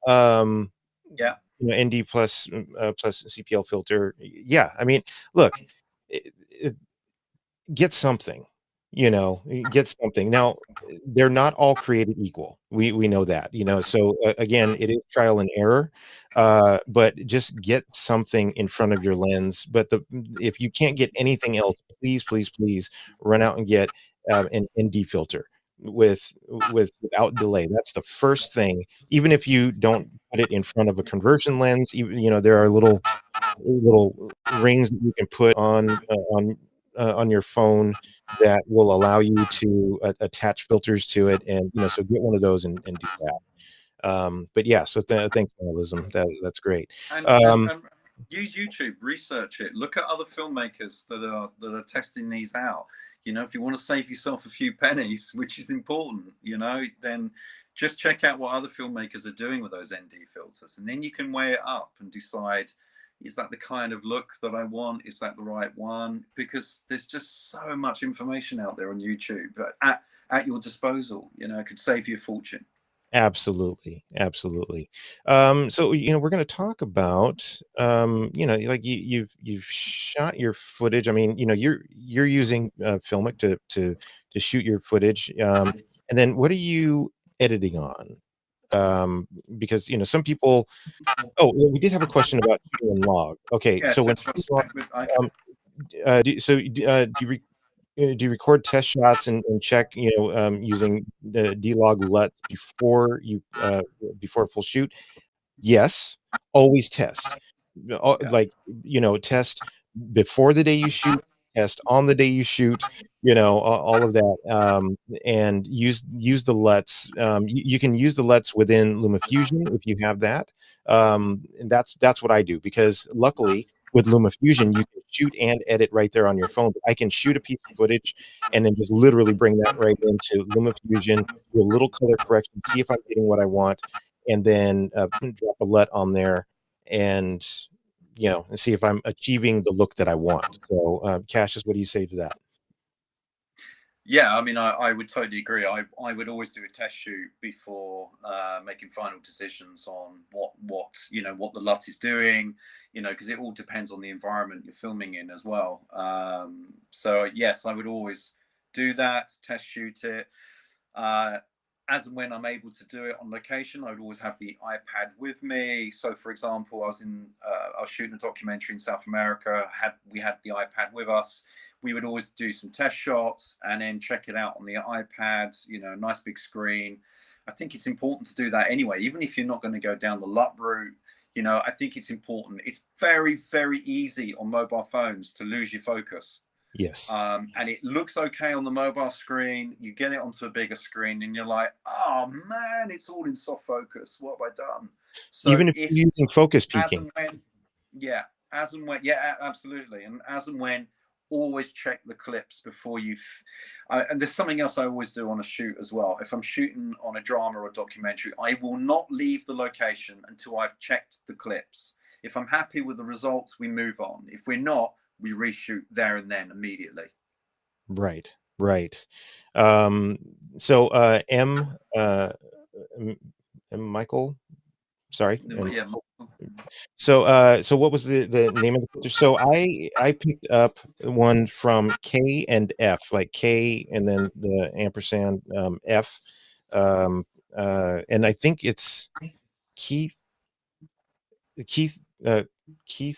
B: Yeah.
A: ND plus CPL filter. Yeah. I mean, look, get something. Get something. Now, they're not all created equal. We know that. So again, it is trial and error, but just get something in front of your lens. But if you can't get anything else, please run out and get an ND filter without delay. That's the first thing. Even if you don't put it in front of a conversion lens, there are little rings that you can put on your phone that will allow you to attach filters to it, and so get one of those and do that. But yeah, so thanks, Milism. That's great.
B: And use YouTube, research it, look at other filmmakers that are testing these out. If you want to save yourself a few pennies, which is important, then just check out what other filmmakers are doing with those ND filters, and then you can weigh it up and decide, is that the kind of look that I want? Is that the right one? Because there's just so much information out there on YouTube at your disposal. It could save you a fortune.
A: Absolutely. So we're going to talk about like you've shot your footage. I mean, you're using Filmic to shoot your footage, and then what are you editing on? Because some people. Oh, we did have a question about shooting in log. Okay,
B: Yes,
A: so when
B: do
A: do you record test shots and check, using the D-Log LUT before full shoot? Yes, always test.
B: Yeah.
A: Like, test before the day you shoot, test on the day you shoot, all of that, and use the LUTs. You can use the LUTs within LumaFusion if you have that, and that's what I do, because luckily with LumaFusion you can shoot and edit right there on your phone. I can shoot a piece of footage and then just literally bring that right into LumaFusion, do a little color correction, see if I'm getting what I want, and then drop a LUT on there, and and see if I'm achieving the look that I want. So, Cassius, what do you say to that?
B: Yeah, I mean, I would totally agree. I would always do a test shoot before making final decisions on what the LUT is doing, because it all depends on the environment you're filming in as well. So yes, I would always do that, test shoot it. As and when I'm able to do it on location, I would always have the iPad with me. So, for example, I was shooting a documentary in South America. We had the iPad with us. We would always do some test shots and then check it out on the iPad. Nice big screen. I think it's important to do that anyway, even if you're not going to go down the LUT route. I think it's important. It's very, very easy on mobile phones to lose your focus.
A: Yes.
B: And it looks okay on the mobile screen. You get it onto a bigger screen and you're like, oh man, it's all in soft focus. What have I done? So
A: even if you're using focus
B: as
A: peaking.
B: and when, yeah, absolutely. And as and when, always check the clips before and there's something else I always do on a shoot as well. If I'm shooting on a drama or documentary, I will not leave the location until I've checked the clips. If I'm happy with the results, we move on. If we're not, we reshoot there and then immediately.
A: Right. So M Michael, sorry.
B: Yeah.
A: So what was the name of the filter? So I picked up one from K and F, like K and then the ampersand F, and I think it's Keith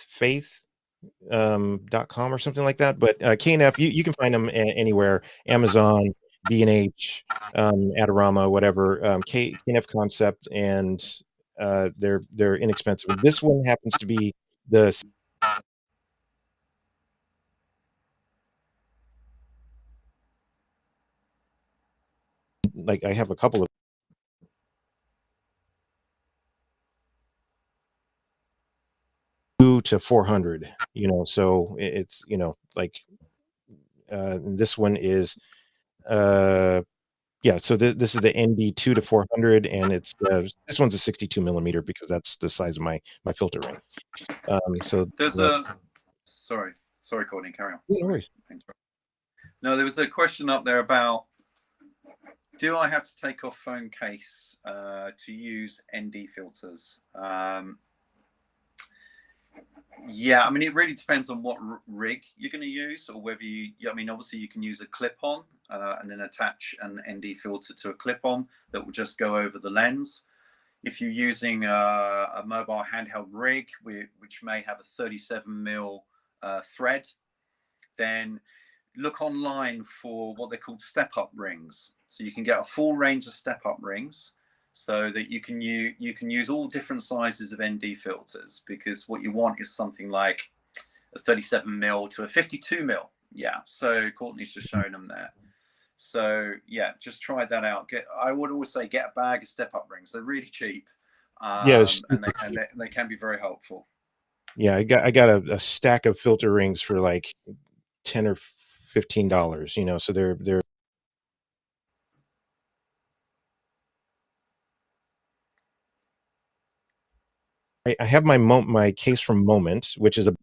A: Faith .com or something like that. But KNF, you can find them anywhere: Amazon, B&H, Adorama, whatever. KNF Concept, and they're inexpensive. And this one happens to be the I have a couple of to 400, so it's this one is yeah, so this is the ND 2 to 400, and it's this one's a 62 millimeter because that's the size of my filter ring. So
B: there's sorry, Courtney, carry on.
A: No worries.
B: No, there was a question up there about, do I have to take off phone case to use ND filters? Yeah, I mean, it really depends on what rig you're going to use, or whether obviously you can use a clip-on and then attach an ND filter to a clip-on that will just go over the lens. If you're using a mobile handheld rig, which may have a 37mm thread, then look online for what they're called step-up rings. So you can get a full range of step-up rings, so that you can use all different sizes of ND filters, because what you want is something like a 37mm to a 52mm. Yeah, so Courtney's just showing them there. So yeah, just try that out. I would always say get a bag of step-up rings. They're really cheap, and they can be very helpful.
A: Yeah, I got a stack of filter rings for like $10 or $15. So they're I have my case from Moment, which is a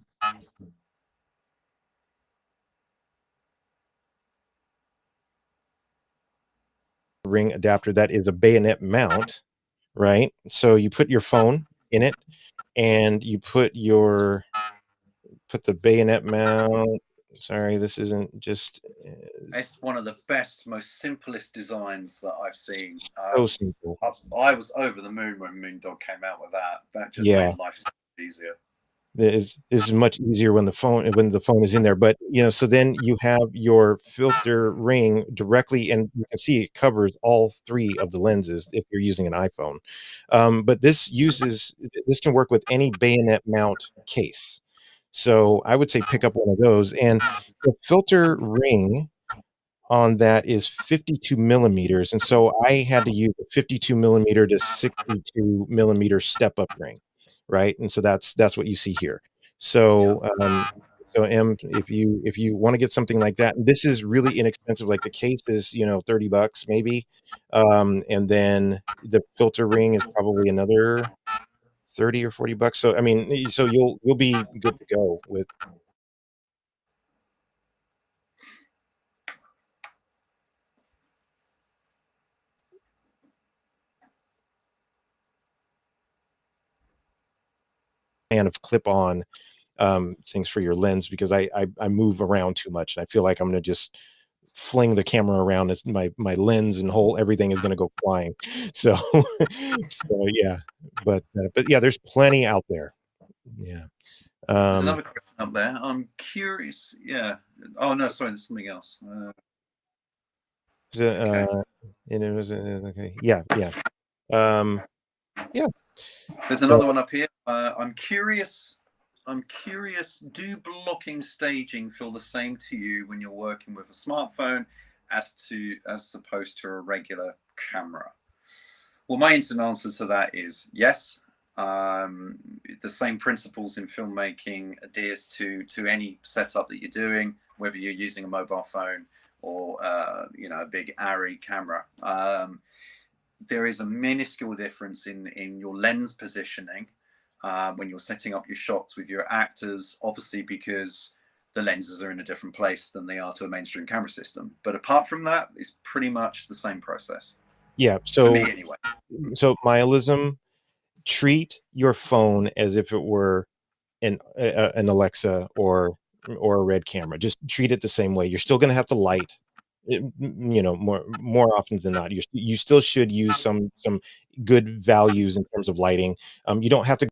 A: ring adapter that is a bayonet mount, right? So you put your phone in it, and you put the bayonet mount. Sorry, this isn't just.
B: It's one of the best, most simplest designs that I've seen.
A: So simple.
B: I was over the moon when Moondog came out with that. That just
A: Yeah.
B: made life so easier.
A: is much easier when the phone is in there. But so then you have your filter ring directly, and you can see it covers all three of the lenses if you're using an iPhone. But this can work with any bayonet mount case. So I would say pick up one of those. And the filter ring on that is 52 millimeters. And so I had to use a 52 millimeter to 62 millimeter step up ring. Right. And so that's what you see here. So, so if you want to get something like that, this is really inexpensive. Like the case is, $30 maybe. And then the filter ring is probably another 30 or $40. So, I mean, so you'll be good to go with. And of clip on things for your lens, because I move around too much. I feel like I'm going to just fling the camera around. It's my lens and whole everything is going to go flying. So, so yeah, but yeah, there's plenty out there. Yeah.
B: There's another question up there. I'm curious. Yeah. Oh no, sorry. There's something else.
A: Okay. And it was okay. Yeah. Yeah. Yeah.
B: There's another one up here. I'm curious. Do blocking staging feel the same to you when you're working with a smartphone as opposed to a regular camera? Well, my instant answer to that is yes. The same principles in filmmaking adheres to any setup that you're doing, whether you're using a mobile phone or a big ARRI camera. There is a minuscule difference in your lens positioning when you're setting up your shots with your actors, obviously because the lenses are in a different place than they are to a mainstream camera system. But apart from that, it's pretty much the same process.
A: Yeah.
B: So for me anyway.
A: So Mialism, treat your phone as if it were an Alexa or a Red camera. Just treat it the same way. You're still going to have to light it, more often than not. You still should use some good values in terms of lighting. You don't have to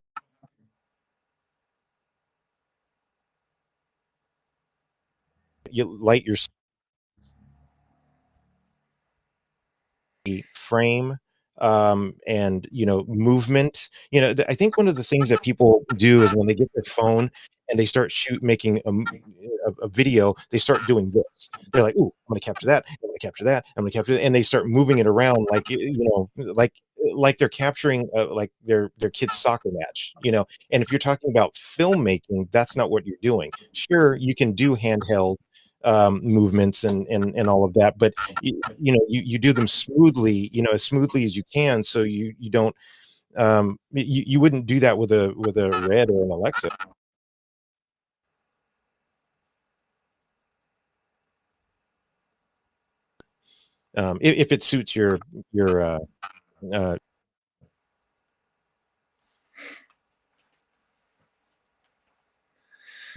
A: light your frame, and movement. I think one of the things that people do is when they get their phone and they start making a video, they start doing this. They're like, "Ooh, I'm going to capture that. I'm going to capture that. I'm going to capture it," and they start moving it around like they're capturing like their kid's soccer match. And if you're talking about filmmaking, that's not what you're doing. Sure, you can do handheld movements and all of that, but you do them smoothly, as smoothly as you can, so you don't you wouldn't do that with a Red or an Alexa. If it suits your I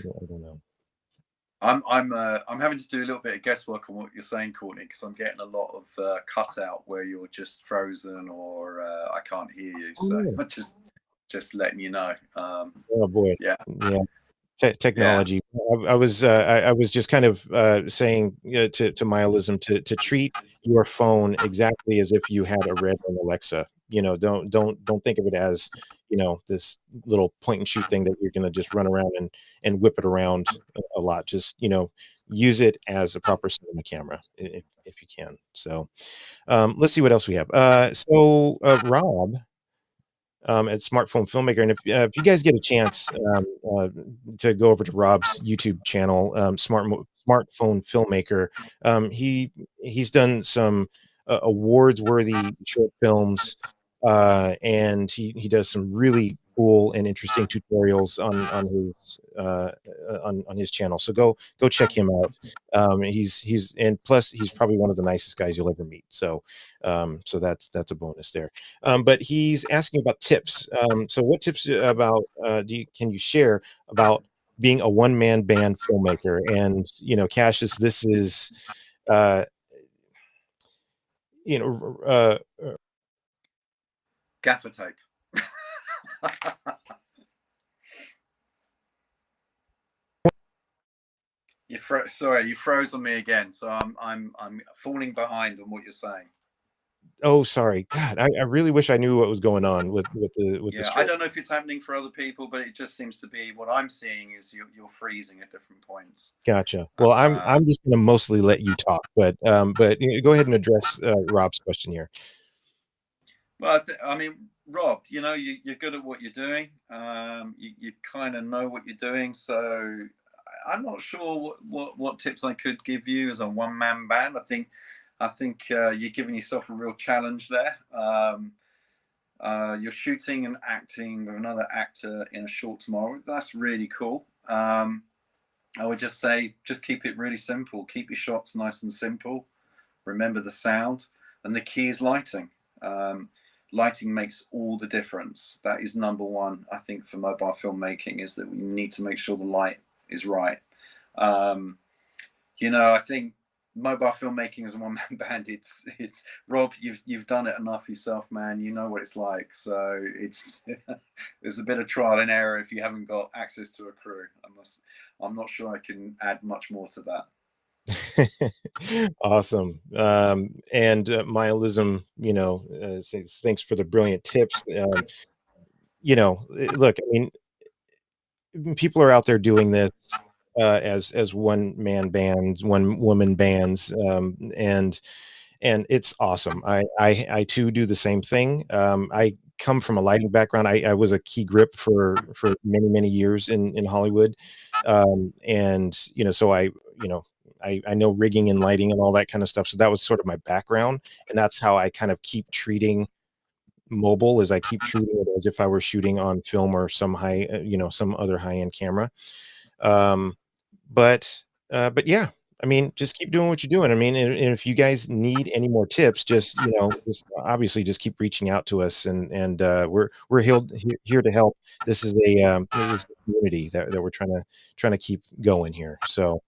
A: don't know.
B: I'm having to do a little bit of guesswork on what you're saying, Courtney, because I'm getting a lot of cutout where you're just frozen or I can't hear you. So just letting you know.
A: Oh boy.
B: Yeah.
A: Technology. I was just kind of saying to Mialism to treat your phone exactly as if you had a Red and Alexa. Don't think of it as this little point and shoot thing that you're going to just run around and whip it around a lot. Just use it as a proper cinema camera if you can. So let's see what else we have. So Rob, at Smartphone Filmmaker. And if you guys get a chance to go over to Rob's YouTube channel, Smartphone Filmmaker, he's done some awards-worthy short films, and he does some really cool and interesting tutorials on his channel. So go check him out. And plus he's probably one of the nicest guys you'll ever meet. So so that's a bonus there. But he's asking about tips. So what tips about can you share about being a one-man band filmmaker? And Cassius, this is you know
B: gaffer tape. Sorry, you froze on me again. So I'm falling behind on what you're saying.
A: Oh, sorry. God, I really wish I knew what was going on with the
B: Yeah, I
A: stream.
B: don't know if it's happening for other people, but it just seems to be what I'm seeing is you're freezing at different points.
A: Gotcha. Well, I'm just going to mostly let you talk, but go ahead and address Rob's question here.
B: Well, I mean, Rob, you know, you're good at what you're doing. You kind of know what you're doing. So I'm not sure what tips I could give you as a one-man band. I think you're giving yourself a real challenge there. You're shooting and acting with another actor in a short tomorrow. That's really cool. I would just say, just keep it really simple. Keep your shots nice and simple. Remember the sound, and the key is lighting. Lighting makes all the difference. That is number one, I think, for mobile filmmaking, is that we need to make sure the light is right. You know, I think mobile filmmaking as a one-man band, it's Rob, you've done it enough yourself, man. You know what it's like. So it's there's a bit of trial and error if you haven't got access to a crew. I'm not sure I can add much more to that.
A: Awesome. And Milism, you know, says, thanks for the brilliant tips. You know, look, I mean, people are out there doing this as one man bands, one woman bands, and it's awesome. I too do the same thing. I come from a lighting background. I was a key grip for many years in Hollywood, and you know, so I know rigging and lighting and all that kind of stuff. So that was sort of my background, and that's how I kind of keep treating mobile, as I keep treating it as if I were shooting on film or some some other high end camera. Um, but yeah, I mean, just keep doing what you're doing. I mean, and if you guys need any more tips, just just obviously just keep reaching out to us, and we're here to help. This is a community that we're trying to keep going here. So,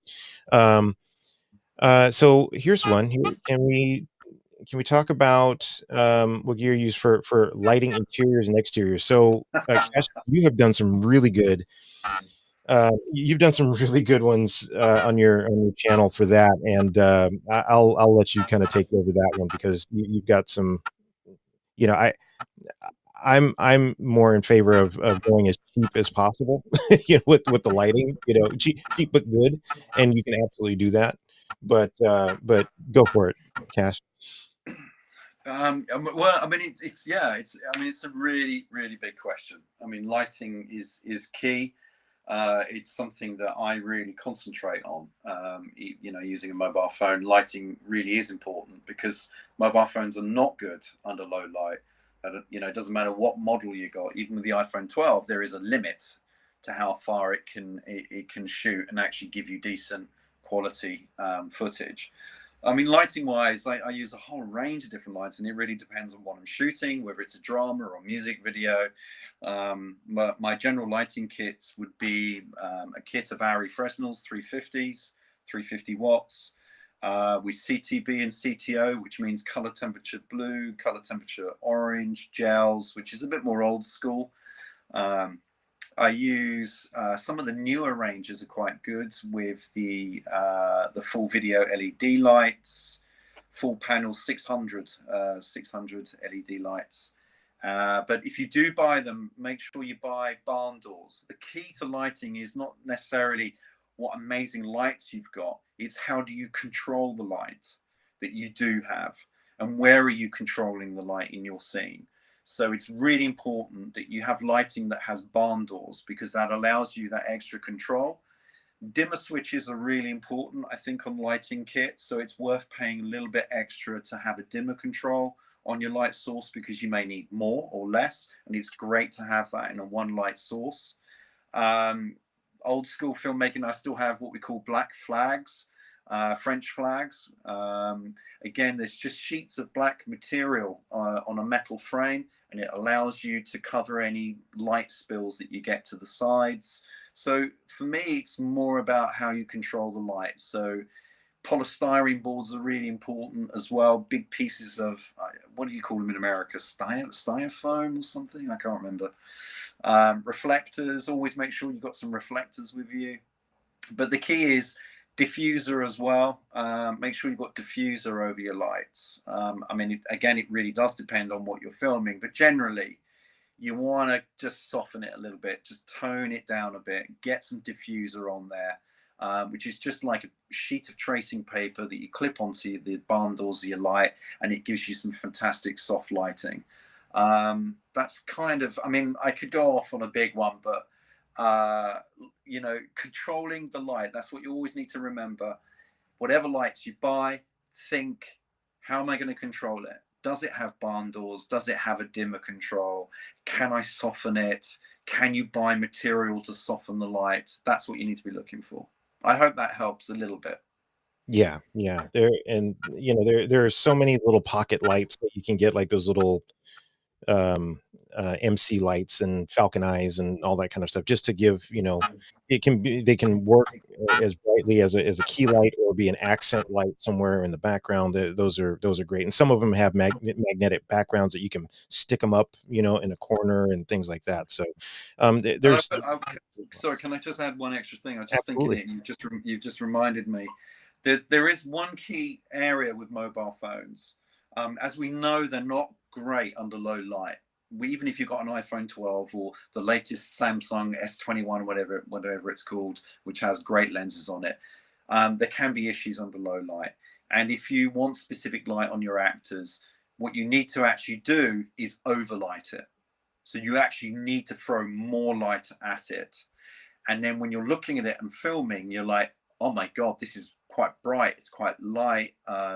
A: so here's one. Can we talk about what gear you use for lighting interiors and exteriors? So, Cash, you have done some really good you've done some really good ones on your channel for that, and I'll let you kind of take over that one, because you've got some. You know, I'm more in favor of going as cheap as possible, with the lighting. You know, cheap but good, and you can absolutely do that. But go for it, Cash.
B: Well, I mean, it's a really big question. I mean, lighting is key. It's something that I really concentrate on. You know, using a mobile phone, lighting really is important, because mobile phones are not good under low light. You know, it doesn't matter what model you got. Even with the iPhone 12, there is a limit to how far it can shoot and actually give you decent quality footage. I mean, lighting wise, I use a whole range of different lights, and it really depends on what I'm shooting, whether it's a drama or a music video. But my general lighting kits would be a kit of ARRI Fresnels 350s, 350 watts, with CTB and CTO, which means color temperature blue, color temperature orange, gels, which is a bit more old school. I use some of the newer ranges are quite good, with the full video LED lights, full panel 600 LED lights. But if you do buy them, make sure you buy barn doors. The key to lighting is not necessarily what amazing lights you've got. It's how do you control the light that you do have, and where are you controlling the light in your scene. So it's really important that you have lighting that has barn doors, because that allows you that extra control. Dimmer switches are really important, I think, on lighting kits. So it's worth paying a little bit extra to have a dimmer control on your light source, because you may need more or less. And it's great to have that in a one light source. Old school filmmaking, I still have what we call black flags, French flags. Again, there's just sheets of black material on a metal frame, and it allows you to cover any light spills that you get to the sides. So for me, it's more about how you control the light. So polystyrene boards are really important as well. Big pieces of, what do you call them in America? Styrofoam or something? I can't remember. Reflectors, always make sure you've got some reflectors with you. But the key is Diffuser as well. Make sure you've got diffuser over your lights. I mean, again, it really does depend on what you're filming, but generally, you want to just soften it a little bit, just tone it down a bit, get some diffuser on there, which is just like a sheet of tracing paper that you clip onto the barn doors of your light, and it gives you some fantastic soft lighting. That's kind of, I mean, I could go off on a big one, but you know, controlling the light, that's what you always need to remember. Whatever lights you buy, think, how am I going to control it? Does it have barn doors? Does it have a dimmer control? Can I soften it? Can you buy material to soften the light? That's what you need to be looking for. I hope that helps a little bit.
A: Yeah, yeah. There are so many little pocket lights that you can get, like those little MC lights and Falcon eyes and all that kind of stuff, just to give, they can work as brightly as a key light or be an accent light somewhere in the background. Those are great, and some of them have magnetic backgrounds that you can stick them up, in a corner and things like that. So there's
B: sorry, can I just add one extra thing? I was just
A: absolutely.
B: thinking it. You've just reminded me. There is one key area with mobile phones. As we know, they're not great under low light. Even if you've got an iPhone 12 or the latest Samsung S21, whatever it's called, which has great lenses on it, there can be issues under low light. And if you want specific light on your actors, what you need to actually do is overlight it. So you actually need to throw more light at it. And then when you're looking at it and filming, you're like, oh my God, this is quite bright. It's quite light.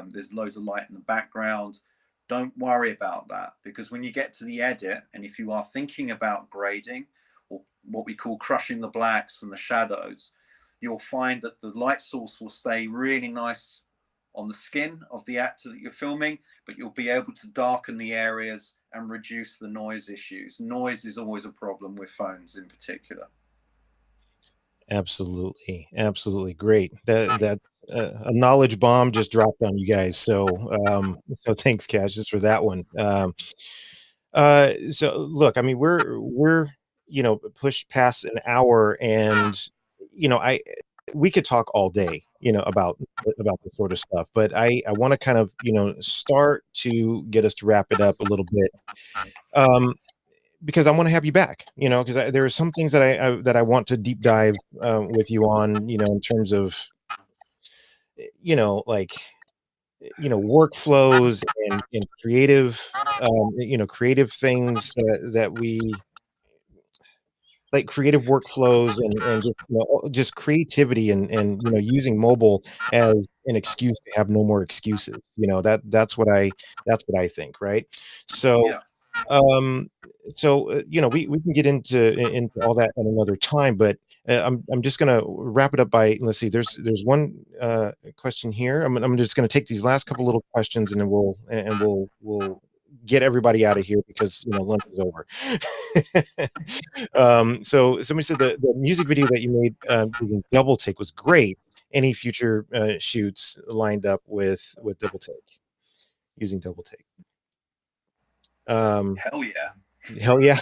B: There's loads of light in the background. Don't worry about that, because when you get to the edit, and if you are thinking about grading or what we call crushing the blacks and the shadows, you'll find that the light source will stay really nice on the skin of the actor that you're filming, but you'll be able to darken the areas and reduce the noise issues. Noise is always a problem with phones in particular.
A: Absolutely, absolutely great. That a knowledge bomb just dropped on you guys. So thanks, Cash, just for that one. So look, I mean, we're pushed past an hour, and I we could talk all day, about this sort of stuff, but I want to kind of start to get us to wrap it up a little bit. Because I want to have you back, because there are some things that I want to deep dive with you on, in terms of, like, workflows and creative, creative things that we like, creative workflows and just, just creativity and using mobile as an excuse to have no more excuses. That's what I think, right? So.
B: Yeah.
A: We can get into all that at another time, but I'm just gonna wrap it up by, let's see, there's one question here. I'm just gonna take these last couple little questions, and then we'll get everybody out of here, because lunch is over. So somebody said the music video that you made using Double Take was great. Any future shoots lined up with Double Take, using Double Take?
B: Hell yeah.
A: Hell yeah.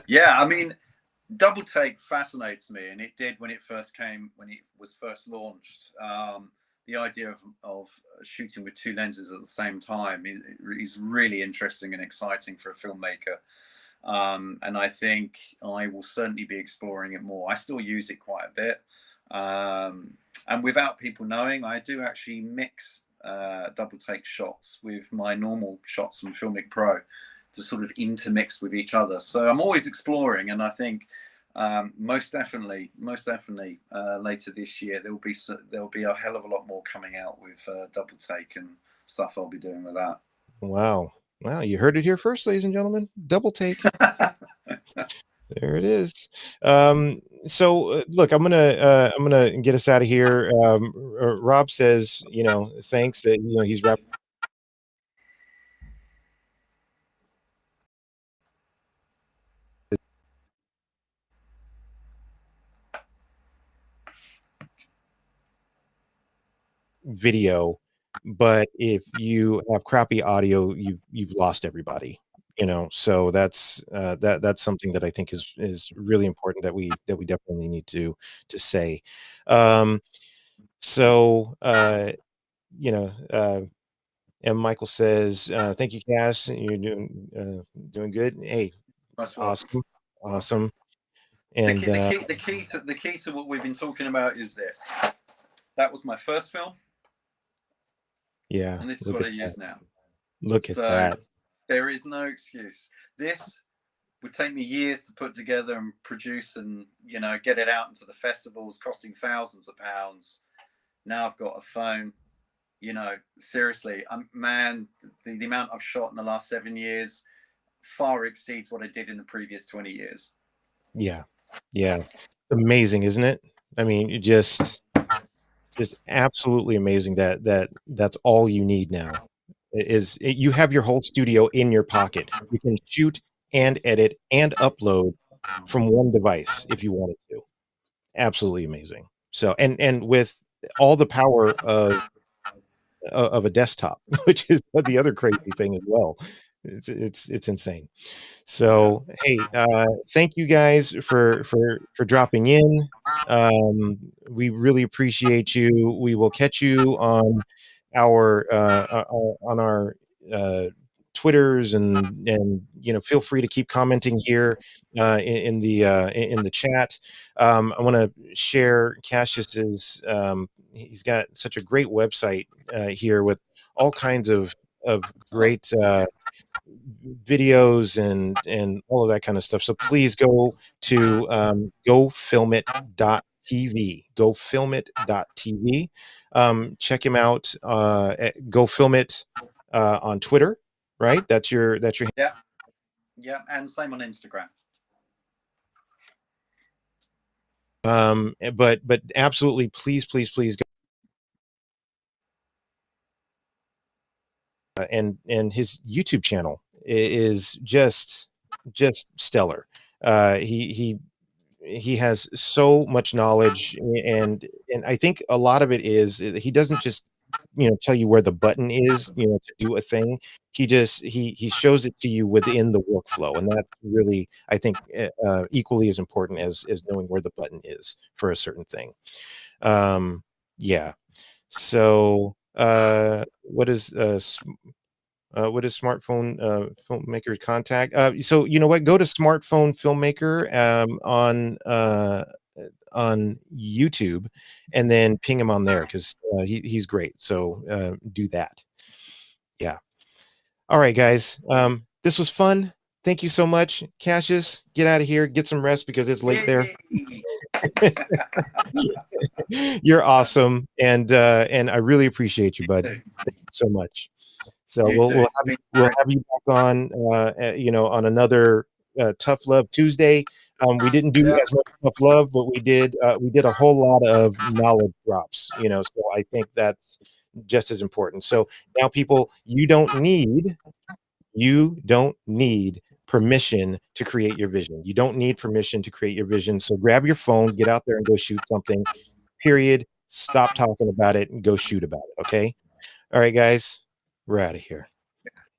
B: Yeah, I mean, Double Take fascinates me, and it did when it was first launched. The idea of shooting with two lenses at the same time is really interesting and exciting for a filmmaker. And I think I will certainly be exploring it more. I still use it quite a bit. And without people knowing, I do actually mix Double Take shots with my normal shots from Filmic Pro to sort of intermix with each other. So I'm always exploring, and I think most definitely later this year there'll be a hell of a lot more coming out with Double Take and stuff I'll be doing with that.
A: Wow, you heard it here first, ladies and gentlemen. Double Take. There it is. So look, I'm gonna get us out of here. Rob says, thanks, that he's wrapped video, but if you have crappy audio, you've lost everybody. So that's something that I think is really important that we definitely need to say. Um, so you know, and Michael says, "Thank you, Cass. You're doing good. Hey,
B: That's what.
A: awesome, awesome."
B: The
A: And
B: key, the key, the key to what we've been talking about is this. That was my first film,
A: yeah,
B: and this is
A: look
B: what
A: at
B: I
A: that.
B: use now.
A: Look at
B: So
A: that.
B: there is no excuse. This would take me years to put together and produce, and get it out into the festivals, costing thousands of pounds. Now I've got a phone. Seriously, man, the amount I've shot in the last 7 years far exceeds what I did in the previous 20 years.
A: Yeah, yeah, amazing, isn't it? I mean, just absolutely amazing that's all you need now. You have your whole studio in your pocket. You can shoot and edit and upload from one device if you wanted to. Absolutely amazing. So and with all the power of a desktop, which is the other crazy thing as well. It's insane. So hey, thank you guys for dropping in. We really appreciate you. We will catch you on our uh, Twitters and feel free to keep commenting here in the chat. I want to share Cassius's. He's got such a great website here with all kinds of great videos and all of that kind of stuff. So please go to gofilmit.tv. Gofilmit.tv. Check him out at GoFilmit on Twitter, right? That's your
B: Yeah, and same on Instagram.
A: But absolutely, please go. And his YouTube channel is just stellar. He has so much knowledge, and I think a lot of it is he doesn't just tell you where the button is to do a thing. He shows it to you within the workflow, and that's really, I think, equally as important as knowing where the button is for a certain thing. Yeah. So what is smartphone filmmaker contact? So you know what? Go to smartphone filmmaker on YouTube, and then ping him on there because he's great. So do that. Yeah. All right, guys. This was fun. Thank you so much, Cassius. Get out of here. Get some rest because it's late there. You're awesome, and I really appreciate you, bud. Thank you so much. So we'll have you back on on another Tough Love Tuesday. We didn't do as much tough love, but we did a whole lot of knowledge drops. So I think that's just as important. So now, people, you don't need permission to create your vision. You don't need permission to create your vision. So grab your phone, get out there, and go shoot something. Period. Stop talking about it and go shoot about it. Okay. All right, guys. We're out of here.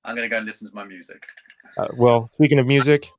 B: I'm going to go and listen to my music.
A: Well, speaking of music.